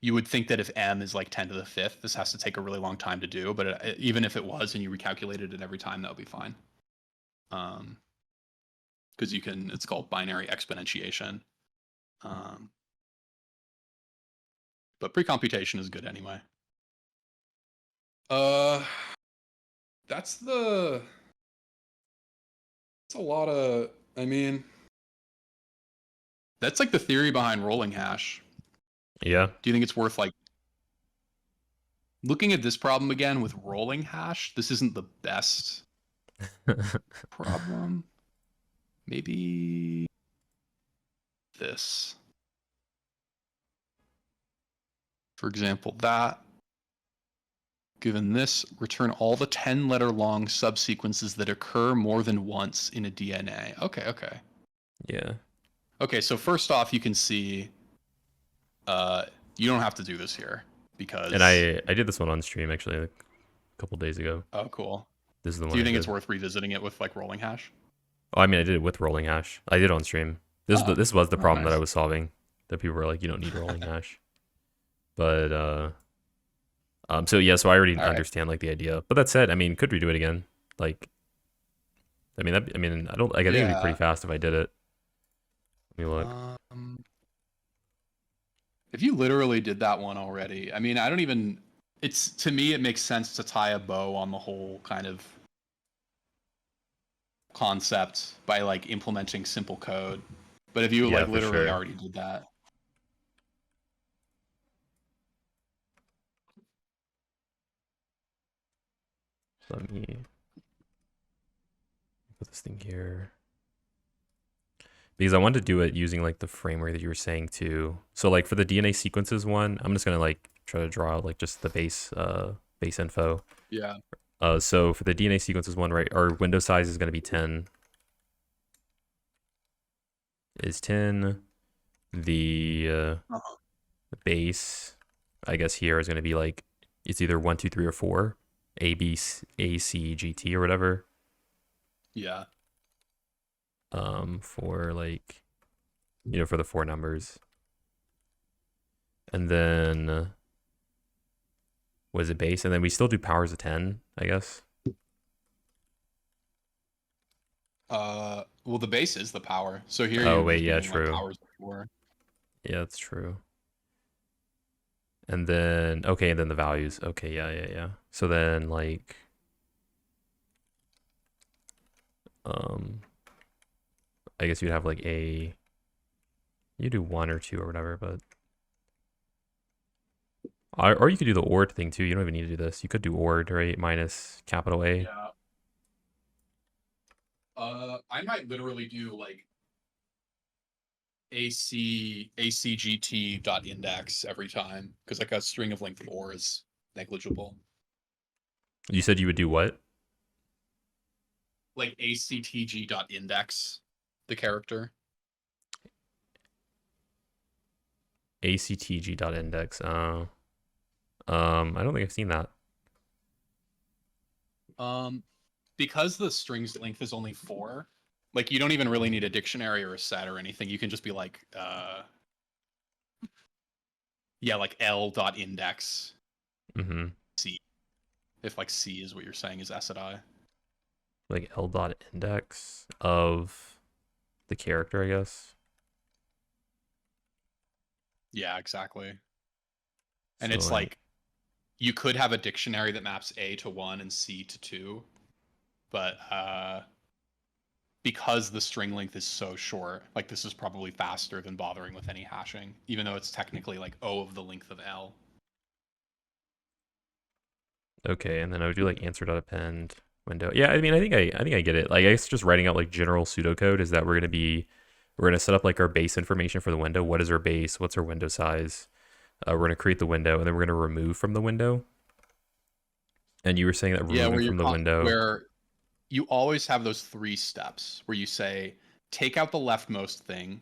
Speaker 1: You would think that if M is like 10 to the 5th, this has to take a really long time to do, but even if it was and you recalculated it every time, that would be fine. Because it's called binary exponentiation. But pre-computation is good anyway. That's a lot of, I mean, that's like the theory behind rolling hash.
Speaker 2: Yeah.
Speaker 1: Do you think it's worth like looking at this problem again with rolling hash? This isn't the best problem. Maybe this. For example, that. Given this, return all the 10-letter long subsequences that occur more than once in a DNA. Okay.
Speaker 2: Yeah.
Speaker 1: Okay, so first off, you can see you don't have to do this here because...
Speaker 2: And I did this one on stream actually a couple days ago.
Speaker 1: Oh, cool.
Speaker 2: This is the one.
Speaker 1: Do you think it's worth revisiting it with like rolling hash?
Speaker 2: Oh, I mean, I did it with rolling hash. I did it on stream. This was the problem that I was solving. That people were like, you don't need rolling hash. But so yeah, so I already understand like the idea. But that said, I mean, could we do it again? Like, I think it'd be pretty fast if I did it. Let me look.
Speaker 1: If you literally did that one already, I mean, to me, it makes sense to tie a bow on the whole kind of concept by like implementing simple code. But if you literally already did that.
Speaker 2: Let me put this thing here. Because I wanted to do it using like the framework that you were saying too. So like for the DNA sequences one, I'm just gonna like try to draw like just the base info.
Speaker 1: Yeah.
Speaker 2: So for the DNA sequences one, right, our window size is going to be 10. Is 10. The
Speaker 1: Uh-huh.
Speaker 2: base, I guess here is going to be like, it's either 1, 2, 3, or 4. A, B, A, C, G, T, or whatever.
Speaker 1: Yeah.
Speaker 2: For like, for the 4 numbers. And then, what is it, base? And then we still do powers of 10, I guess.
Speaker 1: Well, the base is the power. So here
Speaker 2: Oh,
Speaker 1: you'd
Speaker 2: wait,
Speaker 1: just be
Speaker 2: yeah,
Speaker 1: doing like
Speaker 2: true.
Speaker 1: powers of 4.
Speaker 2: Yeah, that's true. And then, okay, and then the values. Okay, yeah. So then, like, I guess you'd have like you do 1 or 2 or whatever, but or you could do the ORD thing too. You don't even need to do this. You could do ORD, right? Minus capital A.
Speaker 1: Yeah. I might literally do like ACGT dot index every time because like a string of length 4 is negligible.
Speaker 2: You said you would do what?
Speaker 1: Like ACTG dot index the character.
Speaker 2: ACTG.index. I don't think I've seen that.
Speaker 1: Because the string's length is only 4, like you don't even really need a dictionary or a set or anything. You can just be like, yeah, like L dot index
Speaker 2: Mm-hmm.
Speaker 1: C. If like C is what you're saying is S at I.
Speaker 2: Like L dot index of the character, I guess.
Speaker 1: Yeah, exactly. And
Speaker 2: So
Speaker 1: it's like you could have a dictionary that maps A to 1 and C to 2, but because the string length is so short, like this is probably faster than bothering with any hashing, even though it's technically like O of the length of L.
Speaker 2: okay, and then I would do like answer.append window. Yeah, I mean, I think I get it. Like, I guess just writing out like general pseudocode is that we're gonna set up like our base information for the window. What is our base? What's our window size? We're gonna create the window, and then we're gonna remove from the window. And you were saying that
Speaker 1: Yeah,
Speaker 2: removing from the window.
Speaker 1: where you always have those 3 steps where you say take out the leftmost thing,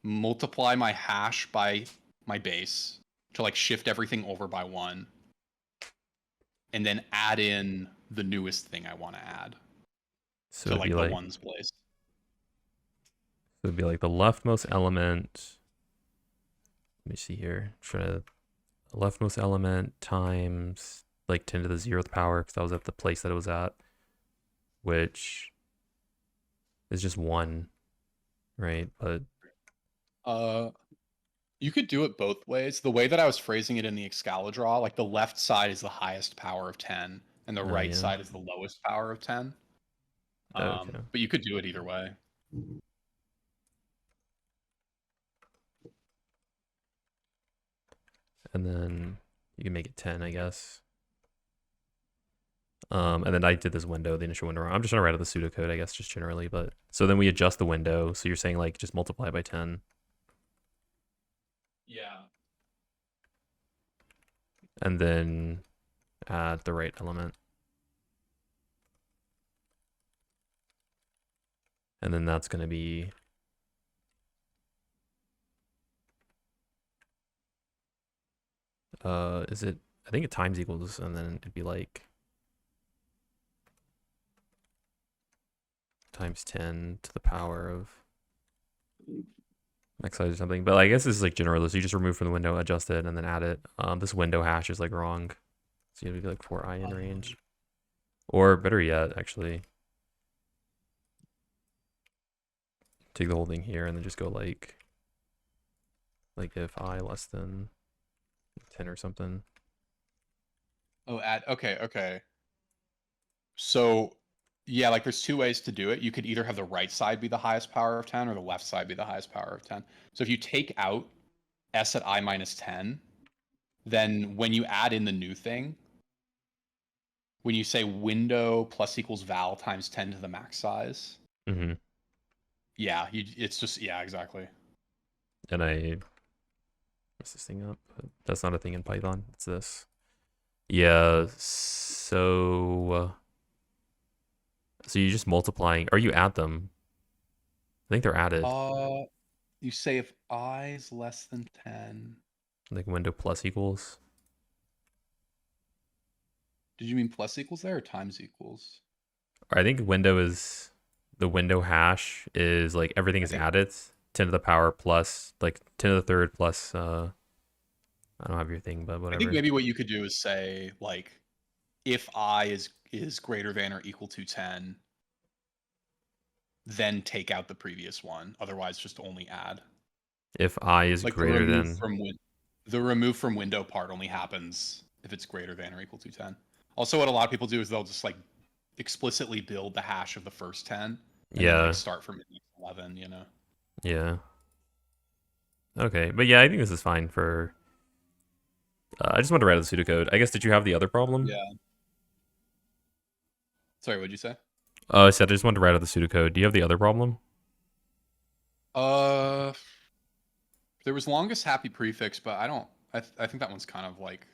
Speaker 1: multiply my hash by my base to like shift everything over by 1, and then add in the newest thing I want to add
Speaker 2: So
Speaker 1: to
Speaker 2: it'd be
Speaker 1: like the
Speaker 2: like
Speaker 1: ones place.
Speaker 2: the leftmost element. Let me see here. Try to the leftmost element times like 10 to the 0th power because that was at the place that it was at, which is just 1, right? But
Speaker 1: You could do it both ways. The way that I was phrasing it in the Excalidraw, like the left side is the highest power of 10 and the
Speaker 2: oh
Speaker 1: right
Speaker 2: yeah,
Speaker 1: side is the lowest power of 10.
Speaker 2: okay.
Speaker 1: But you could do it either way.
Speaker 2: And then you can make it 10, I guess. And then I did this window, the initial window. I'm just trying to write out the pseudocode, I guess, just generally. But so then we adjust the window. So you're saying like just multiply by 10.
Speaker 1: Yeah.
Speaker 2: And then add the right element. And then that's going to be is it, I think it times equals, and then it'd be like times 10 to the power of x size or something. But I guess this is like general. So you just remove from the window, adjust it, and then add it. This window hash is like wrong. So you have to be like 4i in range. Or better yet, actually, take the whole thing here and then just go like if I less than 10 or something.
Speaker 1: Oh, okay. So yeah, like there's 2 ways to do it. You could either have the right side be the highest power of 10 or the left side be the highest power of 10. So if you take out S at I minus 10, then when you add in the new thing, when you say window plus equals val times 10 to the max size,
Speaker 2: Mm-hmm.
Speaker 1: yeah, it's just, yeah, exactly.
Speaker 2: And What's this thing up? That's not a thing in Python. It's this. Yeah. So you're just multiplying. Or you add them. I think they're added.
Speaker 1: You say if I is less than 10.
Speaker 2: Like window plus equals.
Speaker 1: Did you mean plus equals there or times equals?
Speaker 2: I think window is the window hash is like everything
Speaker 1: I
Speaker 2: is
Speaker 1: think
Speaker 2: added. 10 to the power plus like 10 to the third plus I don't have your thing, but
Speaker 1: I think
Speaker 2: whatever.
Speaker 1: maybe what you could do is say like if I is greater than or equal to 10, then take out the previous one. Otherwise, just only add.
Speaker 2: If I is
Speaker 1: Like
Speaker 2: greater than
Speaker 1: the remove from window part only happens if it's greater than or equal to 10. Also, what a lot of people do is they'll just like explicitly build the hash of the first 10 and then like
Speaker 2: yeah,
Speaker 1: start from 11, you know.
Speaker 2: yeah. Okay, but yeah, I think this is fine for I just want to write out the pseudocode. I guess did you have the other problem?
Speaker 1: Yeah. Sorry, what'd you say?
Speaker 2: Oh, I said I just wanted to write out the pseudocode. Do you have the other problem?
Speaker 1: Uh, there was longest happy prefix, but I don't. I think that one's kind of like.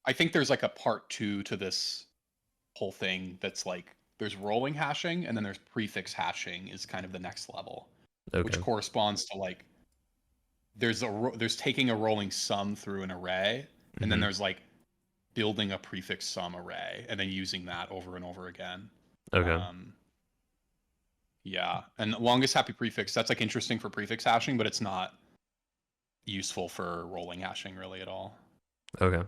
Speaker 1: I think there's like a part two to this whole thing that's like there's rolling hashing and then there's prefix hashing is kind of the next level, which
Speaker 2: Okay.
Speaker 1: corresponds to like there's taking a rolling sum through an array and then
Speaker 2: Mm-hmm.
Speaker 1: there's like building a prefix sum array and then using that over and over again.
Speaker 2: Okay.
Speaker 1: Um, yeah, and longest happy prefix that's like interesting for prefix hashing, but it's not useful for rolling hashing really at all.
Speaker 2: Okay.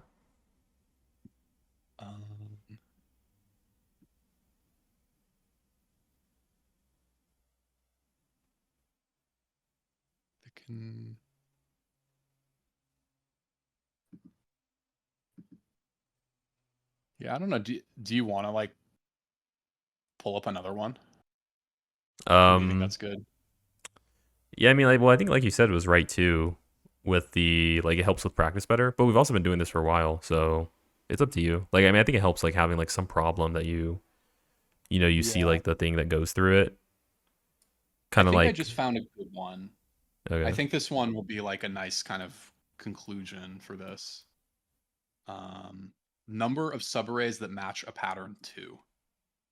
Speaker 1: Um, they can. Yeah, I don't know. Do you want to like pull up another one, or do you think
Speaker 2: Um
Speaker 1: that's good?
Speaker 2: yeah, I mean like well I think like you said was right too with the like it helps with practice better, but we've also been doing this for a while, so it's up to you. Like I mean I think it helps like having like some problem that you see
Speaker 1: Yeah,
Speaker 2: like the thing that goes through it.
Speaker 1: I
Speaker 2: Kind of
Speaker 1: think I
Speaker 2: like
Speaker 1: just found a good one. I
Speaker 2: okay.
Speaker 1: think this one will be like a nice kind of conclusion for this. Um, number of subarrays that match a pattern two.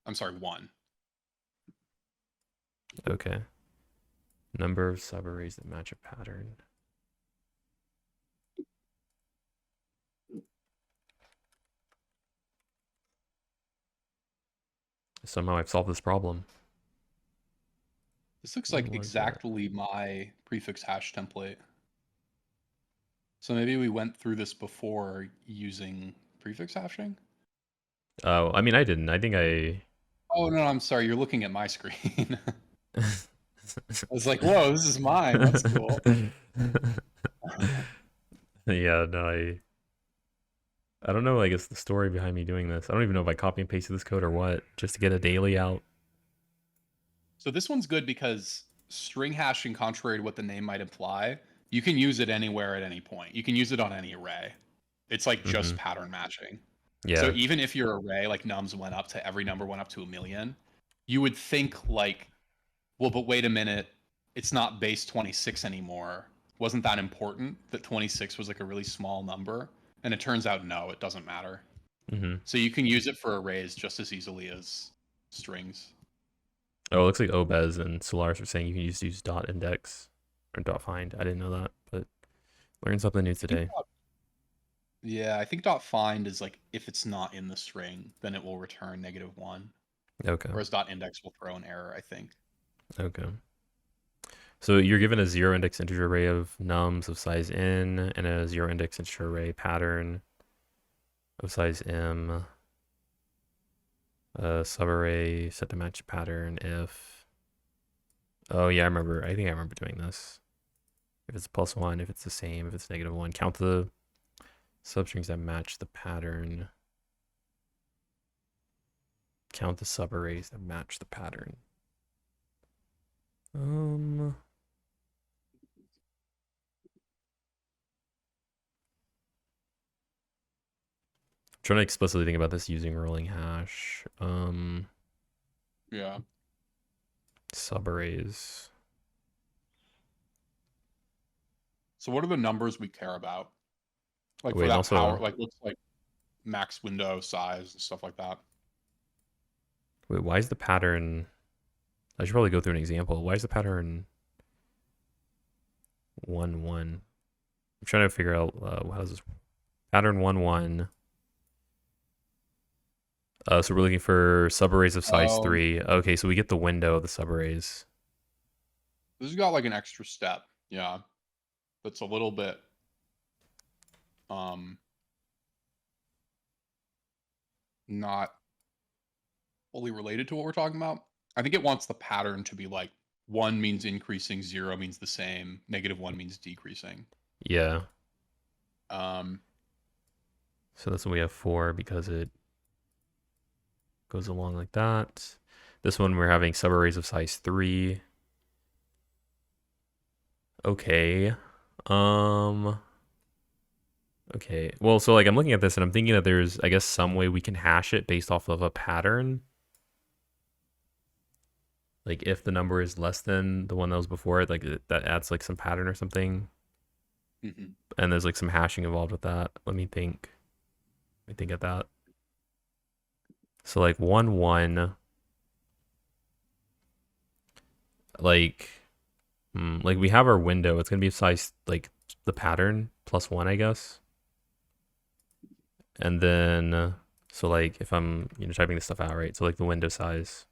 Speaker 1: I'm sorry, one.
Speaker 2: Okay. Number of subarrays that match a pattern. Somehow I've solved this problem.
Speaker 1: This looks
Speaker 2: When
Speaker 1: like
Speaker 2: was it?
Speaker 1: exactly my prefix hash template. So maybe we went through this before using prefix hashing.
Speaker 2: Oh, I mean I didn't. I think I
Speaker 1: Oh no, I'm sorry. You're looking at my screen. I was like, whoa, this is mine. That's cool.
Speaker 2: yeah, no, I don't know, I guess the story behind me doing this. I don't even know if I copy and pasted this code or what, just to get a daily out.
Speaker 1: So this one's good because string hashing, contrary to what the name might imply, you can use it anywhere at any point. You can use it on any array. It's like
Speaker 2: Mm-hmm.
Speaker 1: just pattern matching. So
Speaker 2: Yeah.
Speaker 1: even if your array, like nums went up to every number went up to 1,000,000, you would think like, well, but wait a minute, it's not base 26 anymore. Wasn't that important that 26 was like a really small number? And it turns out no, it doesn't matter.
Speaker 2: Mm-hmm.
Speaker 1: So you can use it for arrays just as easily as strings.
Speaker 2: Oh, it looks like Obez and Solaris are saying you can just use dot index or dot find. I didn't know that, but learned something new
Speaker 1: I think
Speaker 2: today.
Speaker 1: yeah, I think dot find is like if it's not in the string, then it will return -1.
Speaker 2: Okay.
Speaker 1: Whereas dot index will throw an error, I think.
Speaker 2: Okay. So you're given a zero index integer array of nums of size n and a zero index integer array pattern of size m. Subarray set to match pattern if. Oh yeah, I remember. I think I remember doing this. If it's +1, if it's the same, if it's -1, count the substrings that match the pattern. Count the subarrays that match the pattern. Um, trying to explicitly think about this using rolling hash.
Speaker 1: Yeah.
Speaker 2: Subarrays.
Speaker 1: So what are the numbers we care about? Like
Speaker 2: Wait,
Speaker 1: for
Speaker 2: and
Speaker 1: that
Speaker 2: also,
Speaker 1: power, like looks like max window size and stuff like that.
Speaker 2: wait, why is the pattern? I should probably go through an example. Why is the pattern 1 1? I'm trying to figure out how does this pattern 1 1. So we're looking for subarrays of size
Speaker 1: Oh,
Speaker 2: 3. Okay, so we get the window of the subarrays.
Speaker 1: this has got like an extra step. Yeah. That's a little bit um not fully related to what we're talking about. I think it wants the pattern to be like 1 means increasing, 0 means the same, -1 means decreasing.
Speaker 2: Yeah.
Speaker 1: Um
Speaker 2: So that's when we have 4 because it goes along like that. This one we're having subarrays of size 3. Okay. Um okay. Well, so like I'm looking at this and I'm thinking that there's I guess some way we can hash it based off of a pattern. Like if the number is less than the one that was before it, like that adds like some pattern or something.
Speaker 1: mhm.
Speaker 2: And there's like some hashing involved with that. Let me think. Let me think of that. So like 1 1, like like we have our window. It's gonna be size like the pattern plus 1, I guess. And then so like if I'm typing this stuff out, right? So like the window size,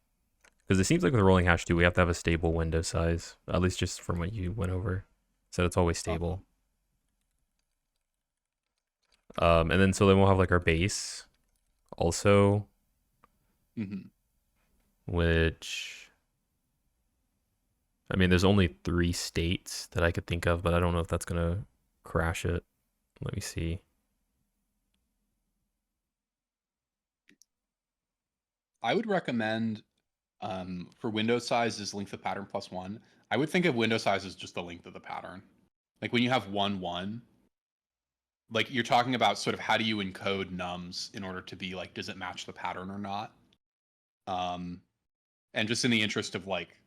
Speaker 2: because it seems like with rolling hash 2 we have to have a stable window size, at least just from what you went over. So it's always stable. And then so then we'll have like our base also,
Speaker 1: Mhm.
Speaker 2: which I mean there's only 3 states that I could think of, but I don't know if that's gonna crash it. Let me see.
Speaker 1: I would recommend for window size is length of pattern plus 1. I would think of window size as just the length of the pattern. Like when you have 1 1, like you're talking about sort of how do you encode nums in order to be like does it match the pattern or not? And just in the interest of like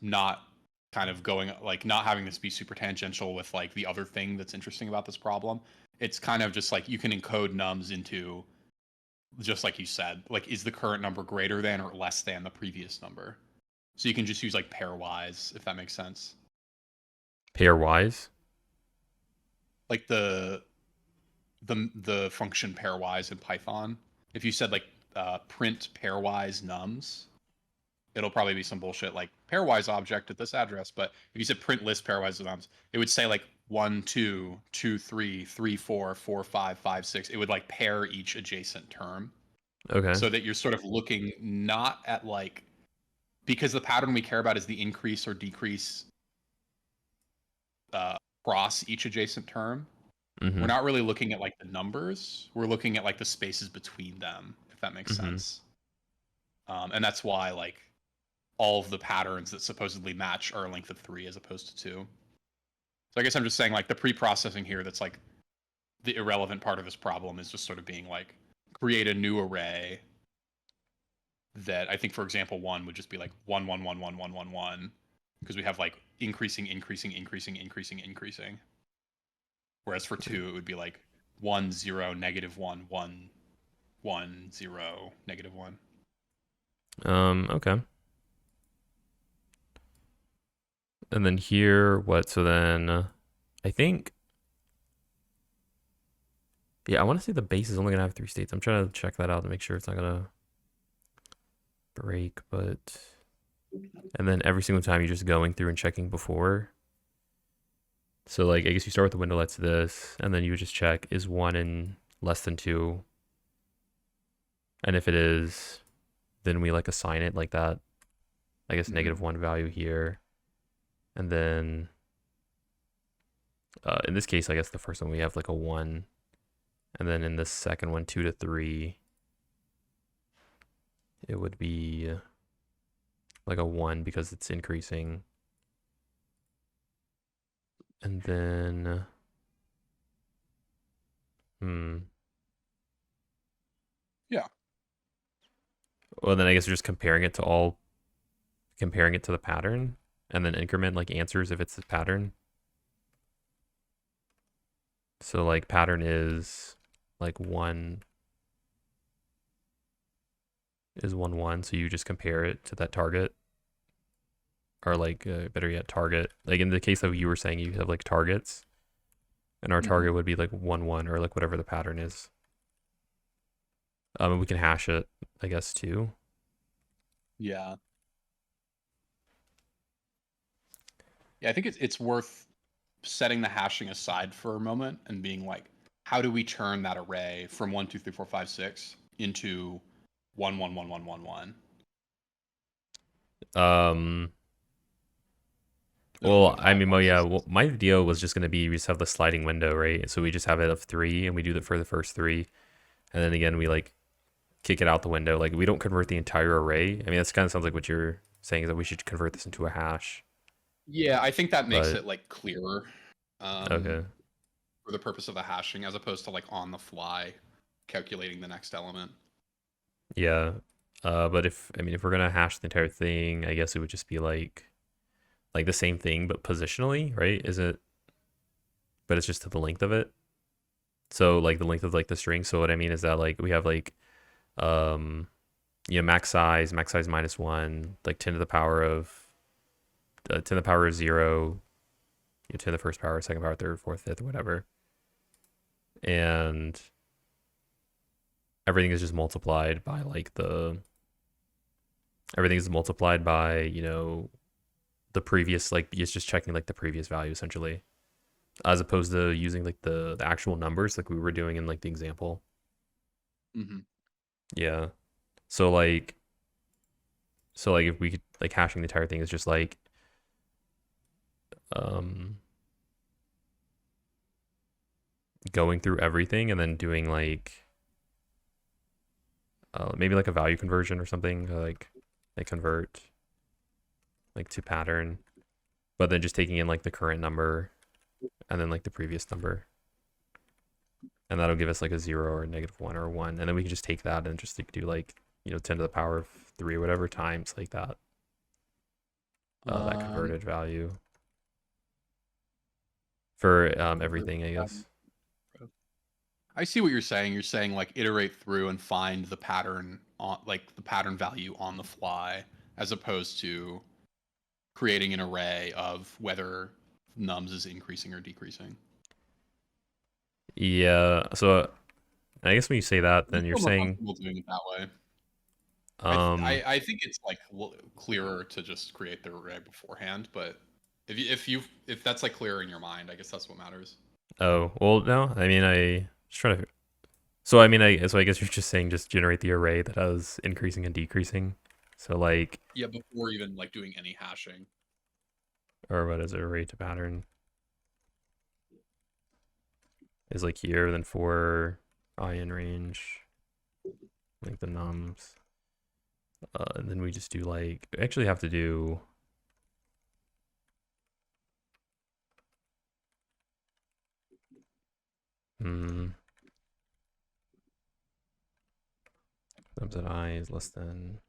Speaker 1: not kind of going like not having this be super tangential with like the other thing that's interesting about this problem, it's kind of just like you can encode nums into just like you said, like is the current number greater than or less than the previous number? So you can just use like pairwise if that makes sense.
Speaker 2: Pairwise.
Speaker 1: Like the function pairwise in Python. If you said like print pairwise nums, it'll probably be some bullshit like pairwise object at this address. But if you said print list pairwise nums, it would say like 1, 2, 2, 3, 3, 4, 4, 5, 5, 6. It would like pair each adjacent term
Speaker 2: Okay.
Speaker 1: so that you're sort of looking not at like because the pattern we care about is the increase or decrease across each adjacent term. We're
Speaker 2: Mm-hmm.
Speaker 1: not really looking at like the numbers. We're looking at like the spaces between them, if that makes
Speaker 2: Mm-hmm.
Speaker 1: sense. And that's why like all of the patterns that supposedly match are a length of 3 as opposed to 2. So I guess I'm just saying like the pre-processing here that's like the irrelevant part of this problem is just sort of being like create a new array that I think for example 1 would just be like 1 1 1 1 1 1 1 because we have like increasing increasing increasing increasing increasing. Whereas for 2 it would be like 1 0 -1 1 1 0 -1.
Speaker 2: Okay. And then here, what? So then, I think, yeah, I want to say the base is only gonna have 3 states. I'm trying to check that out to make sure it's not gonna break. But and then every single time you're just going through and checking before. So like, I guess you start with the windowlets this, and then you would just check is 1 in less than 2, and if it is, then we like assign it like that. I guess -1 value here, and then in this case, I guess the first one we have like a 1. And then in the second one, 2 to 3, it would be like a 1 because it's increasing. And then,
Speaker 1: Yeah.
Speaker 2: well, then I guess we're just comparing it to the pattern, and then increment like answers if it's the pattern. So like pattern is like 1 is 1 1, so you just compare it to that target, or like better yet, target. Like in the case of you were saying, you have like targets, and our target would be like 1 1 or like whatever the pattern is. And we can hash it, I guess, too.
Speaker 1: Yeah. Yeah, I think it's worth setting the hashing aside for a moment and being like, how do we turn that array from 1, 2, 3, 4, 5, 6 into 1, 1, 1, 1, 1, 1? There's
Speaker 2: Well,
Speaker 1: one
Speaker 2: I
Speaker 1: five
Speaker 2: mean, well,
Speaker 1: ones and
Speaker 2: yeah. Well,
Speaker 1: six.
Speaker 2: my idea was just gonna be we just have the sliding window, right? So we just have it of 3, and we do that for the first 3, and then again we like kick it out the window. Like we don't convert the entire array. I mean, that's kind of sounds like what you're saying is that we should convert this into a hash.
Speaker 1: Yeah, I think that makes
Speaker 2: But
Speaker 1: it like clearer
Speaker 2: okay,
Speaker 1: for the purpose of the hashing as opposed to like on the fly calculating the next element.
Speaker 2: yeah. But if I mean if we're gonna hash the entire thing, I guess it would just be like the same thing but positionally, right? Is it? But it's just to the length of it. So like the length of like the string. So what I mean is that like we have like um max size -1, like 10 to the power of 10 to the power of 0, 10 to the first power, second power, third, fourth, fifth, whatever. And everything is just multiplied by like everything is multiplied by, the previous, like it's just checking like the previous value essentially, as opposed to using like the actual numbers like we were doing in like the example.
Speaker 1: Mm-hmm.
Speaker 2: Yeah. So like if we could like hashing the entire thing is just like um going through everything and then doing like maybe like a value conversion or something, like convert like to pattern, but then just taking in like the current number and then like the previous number, and that'll give us like a 0 or a -1 or a 1, and then we can just take that and just like, do like 10 to the power of 3 or whatever times like that, that converted value for everything, I guess.
Speaker 1: I see what you're saying. You're saying like iterate through and find the pattern on like the pattern value on the fly, as opposed to creating an array of whether nums is increasing or decreasing.
Speaker 2: Yeah, so I guess when you say that,
Speaker 1: I
Speaker 2: then you're
Speaker 1: feel more
Speaker 2: saying
Speaker 1: comfortable doing it that way.
Speaker 2: um
Speaker 1: I think it's like clearer to just create the array beforehand, but if that's like clearer in your mind, I guess that's what matters.
Speaker 2: oh, well, no, I mean, I just trying to, so I mean, I guess you're just saying just generate the array that has increasing and decreasing. So like,
Speaker 1: Yeah, before even like doing any hashing.
Speaker 2: or what is it, array to pattern is like here, then for I in range, like the nums. And then we just do like, we actually have to do nums at I is less than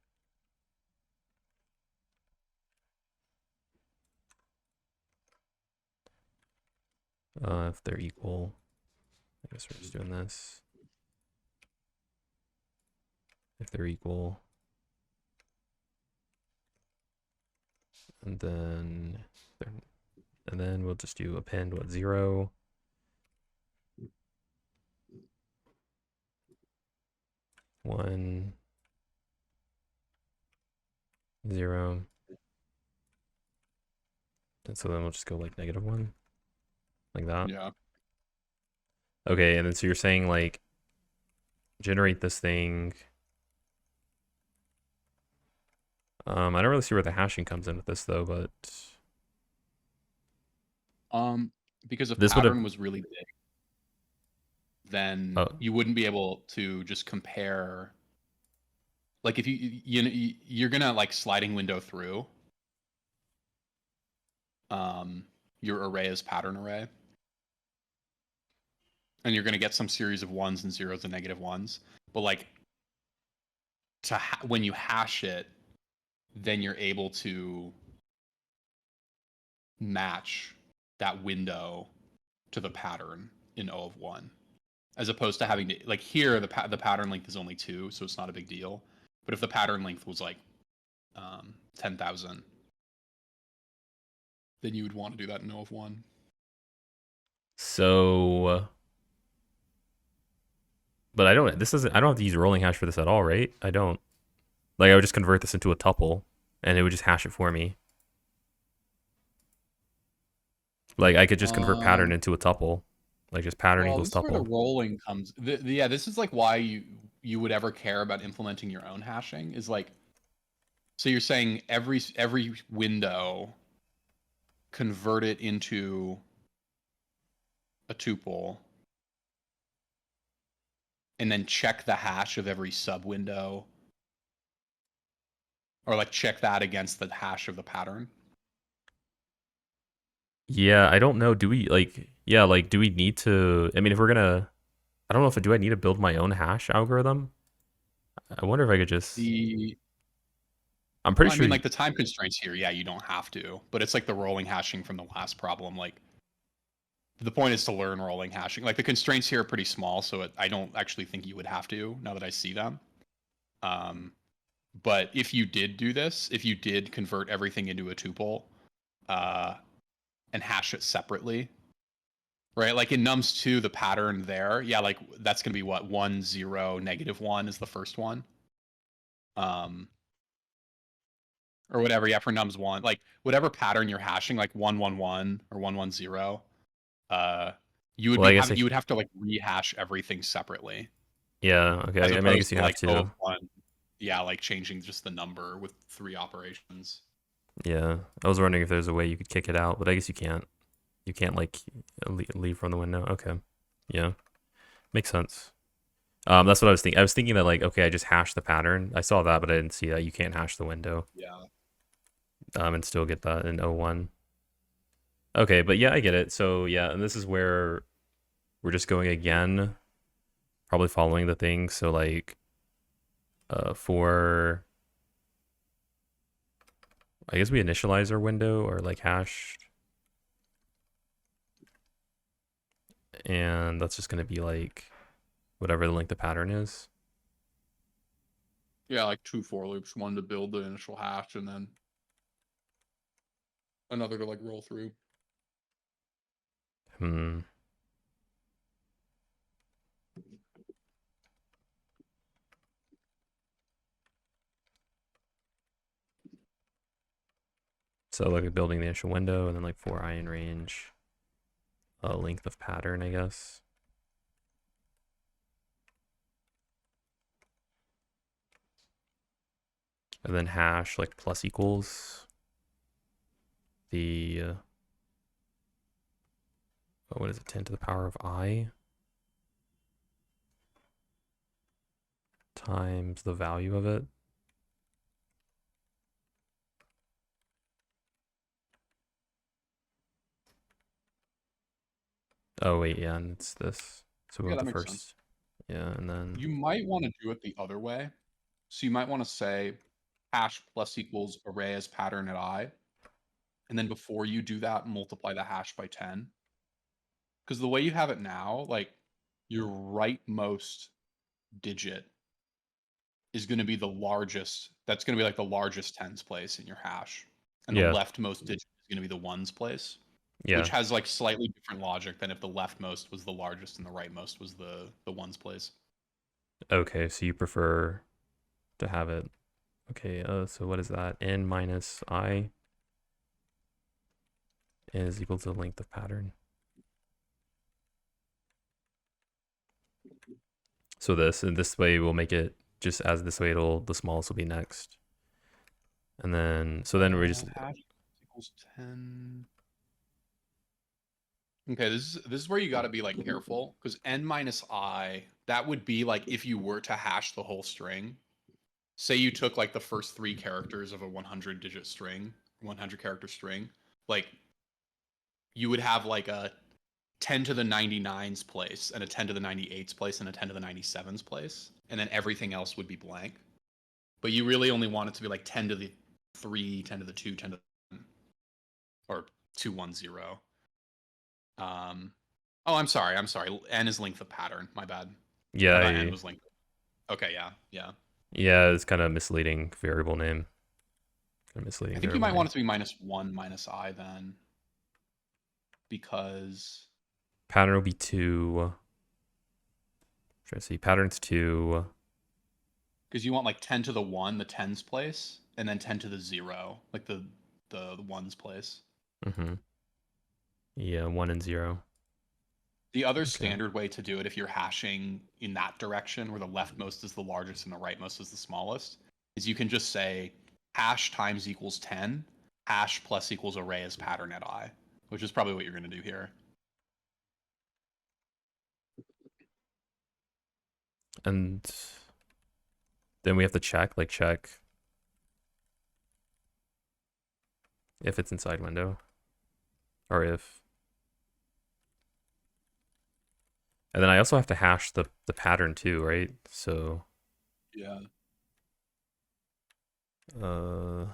Speaker 2: if they're equal. I guess we're just doing this. If they're equal. And then we'll just do append 0. 1, 0. And so then we'll just go like -1, like that.
Speaker 1: Yeah.
Speaker 2: Okay, and then so you're saying like generate this thing. I don't really see where the hashing comes in with this though, but
Speaker 1: Because if
Speaker 2: this would have,
Speaker 1: pattern was really big, then
Speaker 2: oh,
Speaker 1: you wouldn't be able to just compare. Like if you're gonna like sliding window through your array as pattern array, and you're gonna get some series of ones and zeros and -1s. But like when you hash it, then you're able to match that window to the pattern. in O of 1, as opposed to having to, like, here the pattern length is only 2, so it's not a big deal. But if the pattern length was like 10,000, then you would want to do that in O of 1.
Speaker 2: So, but I don't. This isn't. I don't have to use rolling hash for this at all, right? I don't. Like, I would just convert this into a tuple, and it would just hash it for me. Like, I could just convert pattern into a tuple. Like, just pattern
Speaker 1: Well,
Speaker 2: equals
Speaker 1: this is where the
Speaker 2: tuple.
Speaker 1: rolling comes. Yeah, this is like why you would ever care about implementing your own hashing, is like, so you're saying every window convert it into a tuple, and then check the hash of every sub window, or like check that against the hash of the pattern.
Speaker 2: Yeah, I don't know. Do we like? Yeah, like, do we need to? I mean, if we're gonna, I don't know if do I need to build my own hash algorithm? I wonder if I could just. I'm pretty
Speaker 1: Well, I
Speaker 2: sure.
Speaker 1: mean, like the time constraints here, yeah, you don't have to, but it's like the rolling hashing from the last problem. Like, the point is to learn rolling hashing. Like, the constraints here are pretty small, so I don't actually think you would have to, now that I see them. But if you did do this, if you did convert everything into a tuple, and hash it separately, right? Like in nums 2, the pattern there, yeah, like that's gonna be what, 1, 0, -1 is the first one. Or whatever, yeah, for nums 1, like whatever pattern you're hashing, like 1, 1, 1 or 1, 1, 0,
Speaker 2: Well, I guess
Speaker 1: you would have to like rehash everything separately,
Speaker 2: yeah.
Speaker 1: as
Speaker 2: Okay. I mean, I
Speaker 1: opposed
Speaker 2: guess you
Speaker 1: to
Speaker 2: have
Speaker 1: like O
Speaker 2: to.
Speaker 1: of 1, yeah, like changing just the number with 3 operations.
Speaker 2: Yeah, I was wondering if there's a way you could kick it out, but I guess you can't. You can't like leave from the window. Okay. Yeah, makes sense. That's what I was thinking. I was thinking that like, okay, I just hash the pattern. I saw that, but I didn't see that you can't hash the window.
Speaker 1: Yeah.
Speaker 2: And still get that in O1. Okay, but yeah, I get it. So yeah, and this is where we're just going again, probably following the thing. So like, for, I guess we initialize our window or like hash, and that's just gonna be like whatever the length of pattern is.
Speaker 1: Yeah, like 2 for loops, one to build the initial hash and then another to like roll through.
Speaker 2: Hmm. So like building the initial window and then like for I in range, length of pattern, I guess. And then hash like plus equals the, what is it, 10 to the power of I times the value of it. Oh wait, yeah, and it's this. So we
Speaker 1: Yeah,
Speaker 2: want
Speaker 1: that
Speaker 2: the
Speaker 1: makes
Speaker 2: first.
Speaker 1: sense.
Speaker 2: Yeah, and then
Speaker 1: You might want to do it the other way. So you might want to say hash plus equals array as pattern at I. And then before you do that, multiply the hash by 10. Because the way you have it now, like your rightmost digit is going to be the largest. That's going to be like the largest tens place in your hash. And the
Speaker 2: yeah,
Speaker 1: leftmost digit is going to be the ones place, which
Speaker 2: yeah.
Speaker 1: has like slightly different logic than if the leftmost was the largest and the rightmost was the ones place.
Speaker 2: Okay, so you prefer to have it. Okay, so what is that? N minus I is equal to the length of pattern. So this, and this way we'll make it just as this way it'll, the smallest will be next. And then, so then we're just,
Speaker 1: Hash equals 10. Okay, this is where you got to be like careful, because n minus I, that would be like if you were to hash the whole string. Say you took like the first 3 characters of a 100 digit string, 100 character string, like you would have like a 10 to the 99s place and a 10 to the 98s place and a 10 to the 97s place, and then everything else would be blank. But you really only want it to be like 10 to the 3, 10 to the 2, 10 to the 1, or 210. Oh, I'm sorry. N is length of pattern. My bad.
Speaker 2: Yeah,
Speaker 1: I thought N was length. Okay, yeah, yeah.
Speaker 2: yeah, it's kind of misleading variable name. Kind of
Speaker 1: I
Speaker 2: misleading
Speaker 1: think you
Speaker 2: variable
Speaker 1: might want
Speaker 2: name.
Speaker 1: it to be -1 minus I then, because
Speaker 2: Pattern will be 2. Try to see. Pattern's 2.
Speaker 1: you want like 10 to the 1, the tens place, and then 10 to the 0, like the ones place.
Speaker 2: Mm-hmm. Yeah, 1 and 0.
Speaker 1: The other
Speaker 2: Okay.
Speaker 1: standard way to do it, if you're hashing in that direction, where the leftmost is the largest and the rightmost is the smallest, is you can just say hash times equals 10, hash plus equals array as pattern at I, which is probably what you're going to do here.
Speaker 2: And then we have to check if it's inside window. Or if. And then I also have to hash the pattern too, right? So
Speaker 1: Yeah.
Speaker 2: uh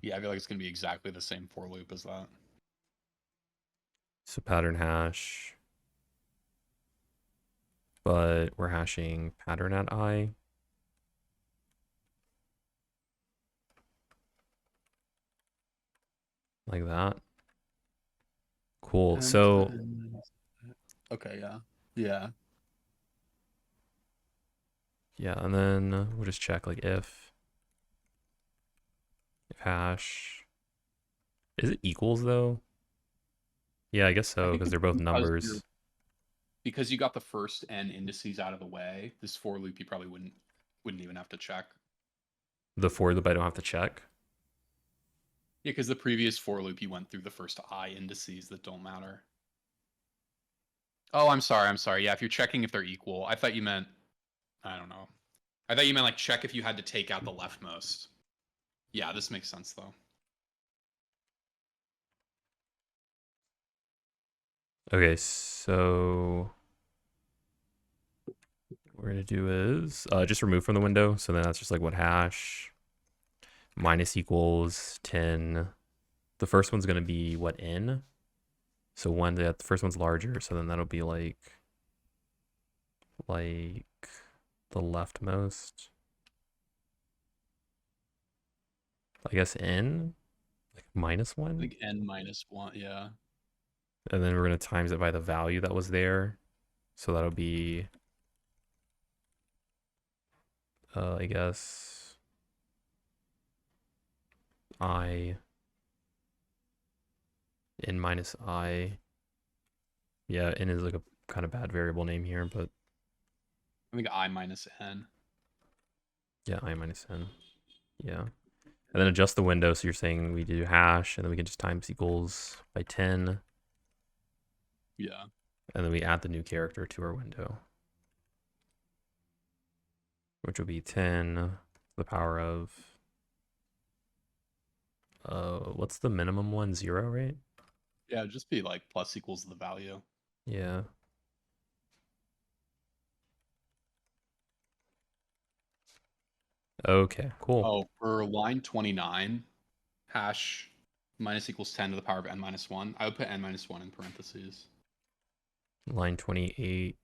Speaker 1: Yeah, I feel like it's going to be exactly the same for loop as that.
Speaker 2: so pattern hash. But we're hashing pattern at I. Like that. Cool. So
Speaker 1: Okay, yeah. Yeah.
Speaker 2: yeah, and then we'll just check like if hash is it equals though? Yeah, I guess
Speaker 1: I
Speaker 2: so
Speaker 1: think
Speaker 2: because
Speaker 1: it's
Speaker 2: they're both
Speaker 1: because
Speaker 2: numbers.
Speaker 1: you got the first n indices out of the way, this for loop you probably wouldn't even have to check.
Speaker 2: The for loop I don't have to check.
Speaker 1: Yeah, because the previous for loop you went through the first I indices that don't matter. Oh, I'm sorry. Yeah, if you're checking if they're equal, I thought you meant, I don't know. I thought you meant like check if you had to take out the leftmost. Yeah, this makes sense though.
Speaker 2: Okay, so what we're gonna do is just remove from the window. So then that's just like what hash minus equals 10. The first one's gonna be what n. So one that the first one's larger, so then that'll be like the leftmost. I guess n like -1.
Speaker 1: Like n minus 1, yeah.
Speaker 2: And then we're gonna times it by the value that was there. So that'll be I guess I n minus I. Yeah, n is like a kind of bad variable name here, but
Speaker 1: I think I minus n.
Speaker 2: yeah, I minus n. Yeah. And then adjust the window. So you're saying we do hash, and then we can just times equals by 10.
Speaker 1: Yeah.
Speaker 2: And then we add the new character to our window, which will be 10 to the power of, what's the minimum one? 0, right?
Speaker 1: Yeah, just be like plus equals the value.
Speaker 2: Yeah. Okay, cool.
Speaker 1: Oh, for line 29, hash minus equals 10 to the power of n minus 1. I would put n minus 1 in parentheses.
Speaker 2: Line 28,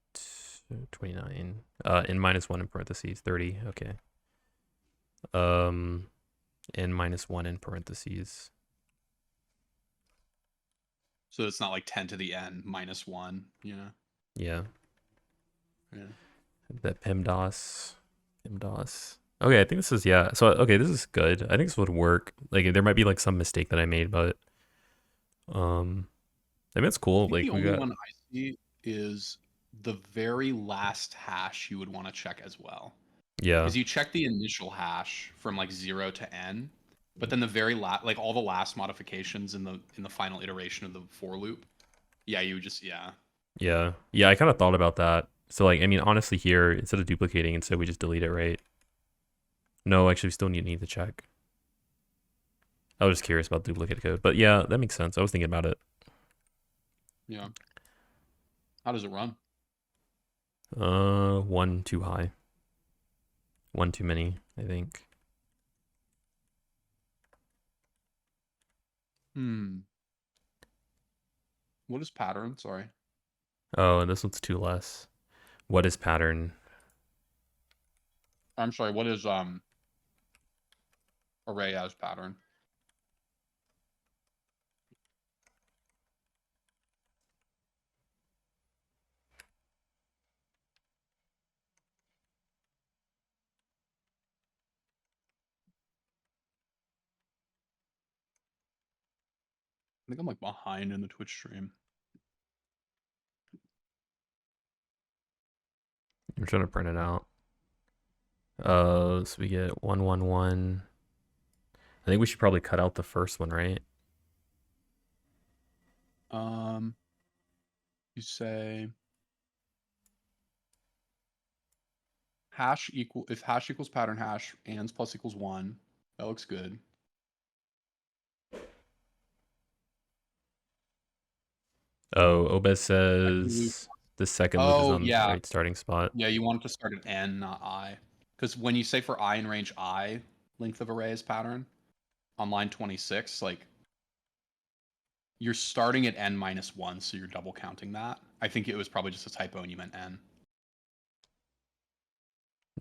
Speaker 2: 29. N minus 1 in parentheses, 30. Okay. N minus 1 in parentheses.
Speaker 1: So it's not like 10 to the n minus 1, you know?
Speaker 2: Yeah.
Speaker 1: Yeah.
Speaker 2: That PEMDAS. PEMDAS. Okay, I think this is, yeah. So, okay, this is good. I think this would work. Like, there might be, like, some mistake that I made, but, I mean, it's
Speaker 1: I
Speaker 2: cool.
Speaker 1: think
Speaker 2: Like,
Speaker 1: the
Speaker 2: we
Speaker 1: only
Speaker 2: got,
Speaker 1: one I see is the very last hash you would want to check as well.
Speaker 2: yeah.
Speaker 1: Because you check the initial hash from like 0 to n, but then the very last, like all the last modifications in the final iteration of the for loop, yeah, you would just, yeah.
Speaker 2: Yeah. Yeah, I kind of thought about that. So, like, I mean, honestly, here, instead of duplicating, instead we just delete it, right? No, actually, we still need to check. I was just curious about duplicate code. But yeah, that makes sense. I was thinking about it.
Speaker 1: Yeah. How does it run?
Speaker 2: One too high. One too many, I think.
Speaker 1: What is pattern? Sorry.
Speaker 2: Oh, and this one's too less. What is pattern?
Speaker 1: I'm sorry. What is array as pattern? I think I'm like behind in the Twitch stream.
Speaker 2: I'm trying to print it out. So we get 111. I think we should probably cut out the first one, right?
Speaker 1: You say hash equal if hash equals pattern hash ands plus equals 1. That looks good.
Speaker 2: Oh, Obed
Speaker 1: I believe.
Speaker 2: says the second loop is
Speaker 1: Oh
Speaker 2: on the
Speaker 1: yeah,
Speaker 2: right starting spot.
Speaker 1: yeah. You want it to start at n, not I, because when you say for I in range I, length of array is pattern on line 26, like you're starting at n minus 1, so you're double counting that. I think it was probably just a typo and you meant n.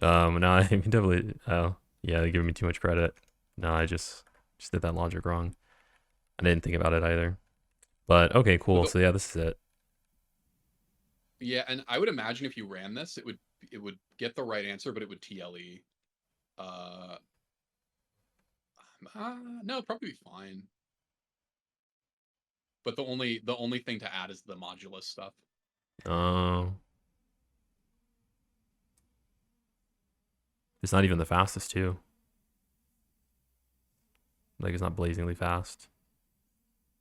Speaker 2: No, I definitely. Oh, yeah, they're giving me too much credit. No, I just did that logic wrong. I didn't think about it either. But okay, cool. So yeah, this is it.
Speaker 1: Yeah, and I would imagine if you ran this, it would get the right answer, but it would TLE. Uh, no, it'd probably be fine. But the only thing to add is the modulus stuff.
Speaker 2: Oh, it's not even the fastest too. Like it's not blazingly fast.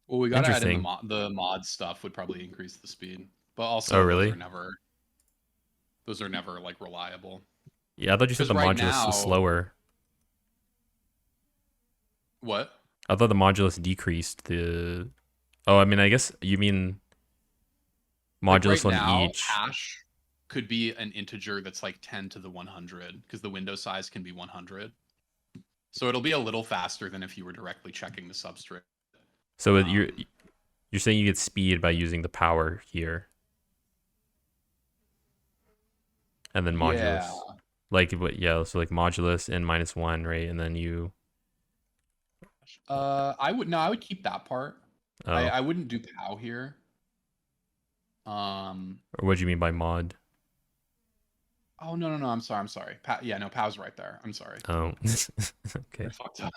Speaker 1: Well, we gotta add in
Speaker 2: Interesting.
Speaker 1: the mod stuff would probably increase the speed, but
Speaker 2: Oh,
Speaker 1: also
Speaker 2: really?
Speaker 1: those are never like reliable.
Speaker 2: Yeah, I thought you said
Speaker 1: Because
Speaker 2: the
Speaker 1: right
Speaker 2: modulus was
Speaker 1: now,
Speaker 2: slower.
Speaker 1: what?
Speaker 2: I thought the modulus decreased the. Oh, I mean, I guess you mean
Speaker 1: Like right
Speaker 2: modulus on
Speaker 1: now,
Speaker 2: each.
Speaker 1: hash could be an integer that's like 10 to the 100 because the window size can be 100. So it'll be a little faster than if you were directly checking the substrate.
Speaker 2: So you're saying you get speed by using the power here, and then
Speaker 1: Yeah.
Speaker 2: modulus. Like what? Yeah. So like modulus n minus one, right? And then you.
Speaker 1: I would keep that part.
Speaker 2: Oh,
Speaker 1: I wouldn't do pow here.
Speaker 2: or what do you mean by mod?
Speaker 1: Oh no. I'm sorry. Yeah, no, pow's right there. I'm sorry.
Speaker 2: Oh,
Speaker 1: I
Speaker 2: okay.
Speaker 1: fucked up.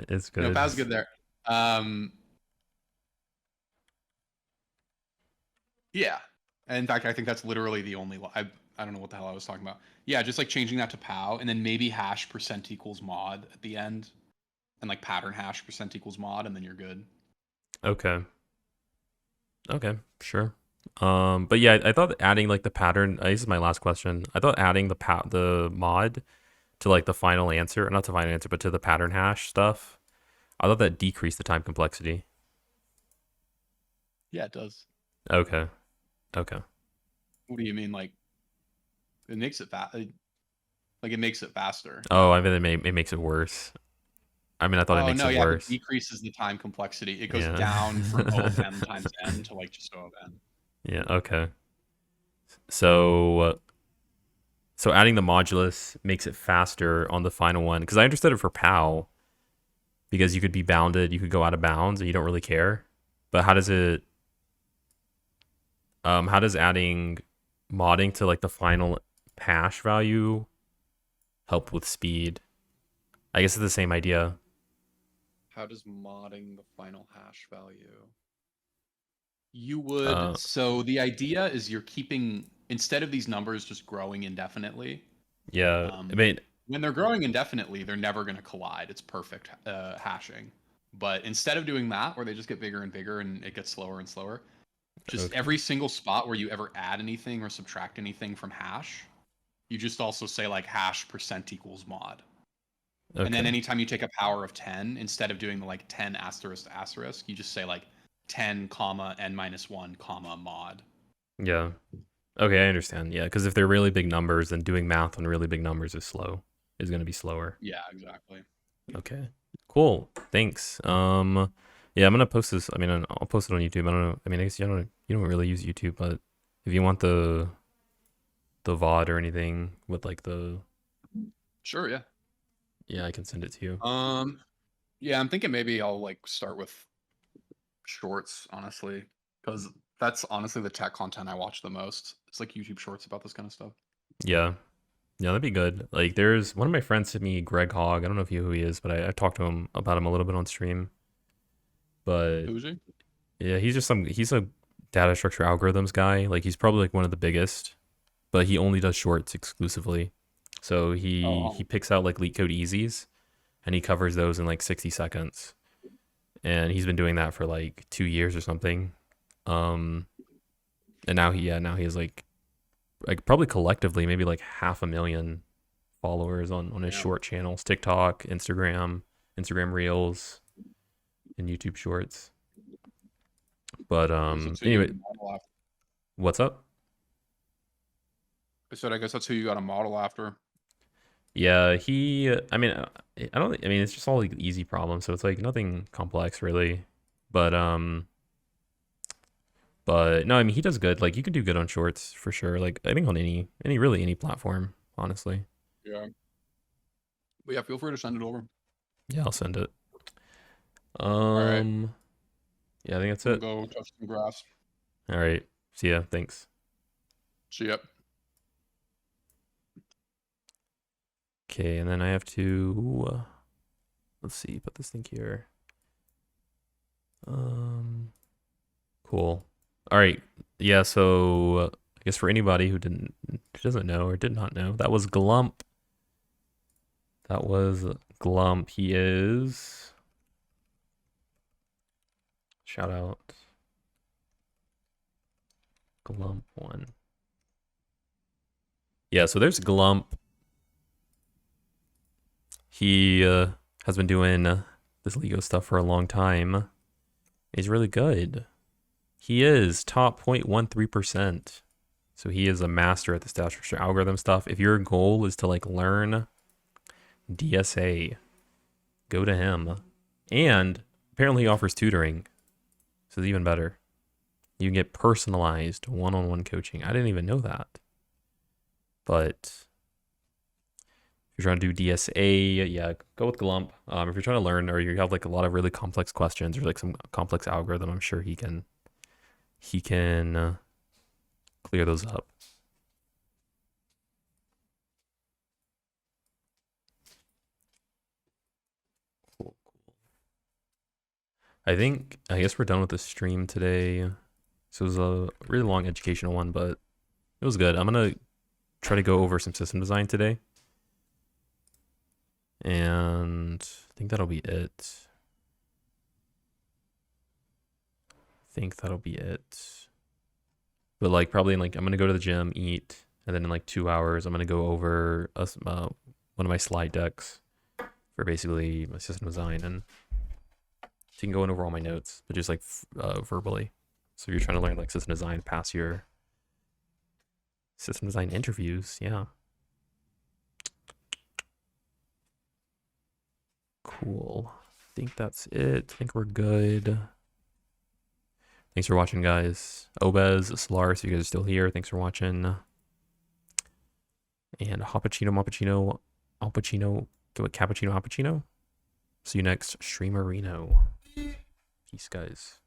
Speaker 2: It's
Speaker 1: No,
Speaker 2: good.
Speaker 1: pow's good there. Yeah. And in fact, I think that's literally the only. I don't know what the hell I was talking about. Yeah, just like changing that to pow, and then maybe hash percent equals mod at the end, and like pattern hash percent equals mod, and then you're good.
Speaker 2: Okay. Okay. Sure. But yeah, I thought adding like the pattern. This is my last question. I thought adding the mod to like the final answer, not the final answer, but to the pattern hash stuff. I thought that decreased the time complexity.
Speaker 1: Yeah, it does.
Speaker 2: Okay. Okay.
Speaker 1: What do you mean? Like it makes it fast? Like it makes it faster.
Speaker 2: Oh, I mean it makes it worse. I mean, I thought it
Speaker 1: Oh
Speaker 2: makes
Speaker 1: no,
Speaker 2: it
Speaker 1: yeah, but
Speaker 2: worse.
Speaker 1: decreases the time complexity. It goes
Speaker 2: Yeah.
Speaker 1: down from O of m times n to like just O of n.
Speaker 2: Yeah. Okay. So so adding the modulus makes it faster on the final one because I understood it for POW because you could be bounded, you could go out of bounds, and you don't really care. But how does it? How does adding modding to like the final hash value help with speed? I guess it's the same idea.
Speaker 1: How does modding the final hash value? You would,
Speaker 2: Uh,
Speaker 1: so the idea is you're keeping, instead of these numbers just growing indefinitely,
Speaker 2: yeah. I
Speaker 1: um,
Speaker 2: mean,
Speaker 1: when they're growing indefinitely, they're never going to collide. It's perfect hashing. But instead of doing that, where they just get bigger and bigger and it gets slower and slower, just
Speaker 2: okay.
Speaker 1: every single spot where you ever add anything or subtract anything from hash, you just also say like hash percent equals mod. And then
Speaker 2: Okay.
Speaker 1: anytime you take a power of 10, instead of doing the like 10 asterisk asterisk, you just say like 10 comma n minus 1 comma mod.
Speaker 2: Yeah. Okay, I understand. Yeah, because if they're really big numbers, then doing math on really big numbers is slow. Is going to be slower.
Speaker 1: Yeah, exactly.
Speaker 2: Okay. Cool. Thanks. Yeah, I'm gonna post this. I mean, I'll post it on YouTube. I don't know. I mean, I guess you don't really use YouTube, but if you want the VOD or anything with like the
Speaker 1: Sure, yeah.
Speaker 2: yeah, I can send it to you.
Speaker 1: Yeah, I'm thinking maybe I'll like start with shorts, honestly, because that's honestly the tech content I watch the most. It's like YouTube shorts about this kind of stuff.
Speaker 2: Yeah. Yeah, that'd be good. Like, there's one of my friends sent me Greg Hogg. I don't know if you know who he is, but I talked to him about him a little bit on stream. But
Speaker 1: Who's he?
Speaker 2: yeah, he's a data structure algorithms guy. Like, he's probably like one of the biggest, but he only does shorts exclusively. So he
Speaker 1: Oh,
Speaker 2: picks out like Leetcode easies and he covers those in like 60 seconds. And he's been doing that for like 2 years or something. Um, and now he has like probably collectively maybe like 500,000 followers on his
Speaker 1: damn.
Speaker 2: short channels, TikTok, Instagram Reels, and YouTube Shorts. But
Speaker 1: I guess that's who you
Speaker 2: anyway,
Speaker 1: model after.
Speaker 2: what's up?
Speaker 1: I said, I guess that's who you got to model after.
Speaker 2: Yeah, I mean, I don't. I mean, it's just all like easy problems, so it's like nothing complex really. But but no, I mean, he does good. Like you can do good on shorts for sure. Like I think on any platform, honestly.
Speaker 1: Yeah. But yeah, feel free to send it over.
Speaker 2: Yeah, I'll send it.
Speaker 1: All right.
Speaker 2: Um, yeah, I think that's
Speaker 1: I'm
Speaker 2: it.
Speaker 1: gonna go touch some grass.
Speaker 2: All right. See ya. Thanks.
Speaker 1: See ya.
Speaker 2: Okay, and then I have to let's see, put this thing here. Cool. All right. Yeah, so I guess for anybody who doesn't know or did not know, that was Glump. That was Glump. He is shout out Glump one. Yeah, so there's Glump. He has been doing this Lego stuff for a long time. He's really good. He is top 0.13%. So he is a master at the data structure algorithm stuff. If your goal is to like learn DSA, go to him. And apparently he offers tutoring. So it's even better. You can get personalized one-on-one coaching. I didn't even know that. But if you're trying to do DSA, yeah, go with Glump. If you're trying to learn or you have like a lot of really complex questions or like some complex algorithm, I'm sure he can clear those up. Cool. I guess we're done with the stream today. So it was a really long educational one, but it was good. I'm gonna try to go over some system design today. And I think that'll be it. But like probably in like I'm gonna go to the gym, eat, and then in like 2 hours I'm gonna go over one of my slide decks for basically my system design, and so you can go over all my notes, but just like verbally. So if you're trying to learn like system design, pass your system design interviews, yeah. Cool. I think that's it. I think we're good. Thanks for watching, guys. Obez, Solaris, you guys are still here. Thanks for watching. And Hoppuccino, Moppuccino, Alpacino, Cappuccino, Appuccino. See you next Streamerino. Peace, guys.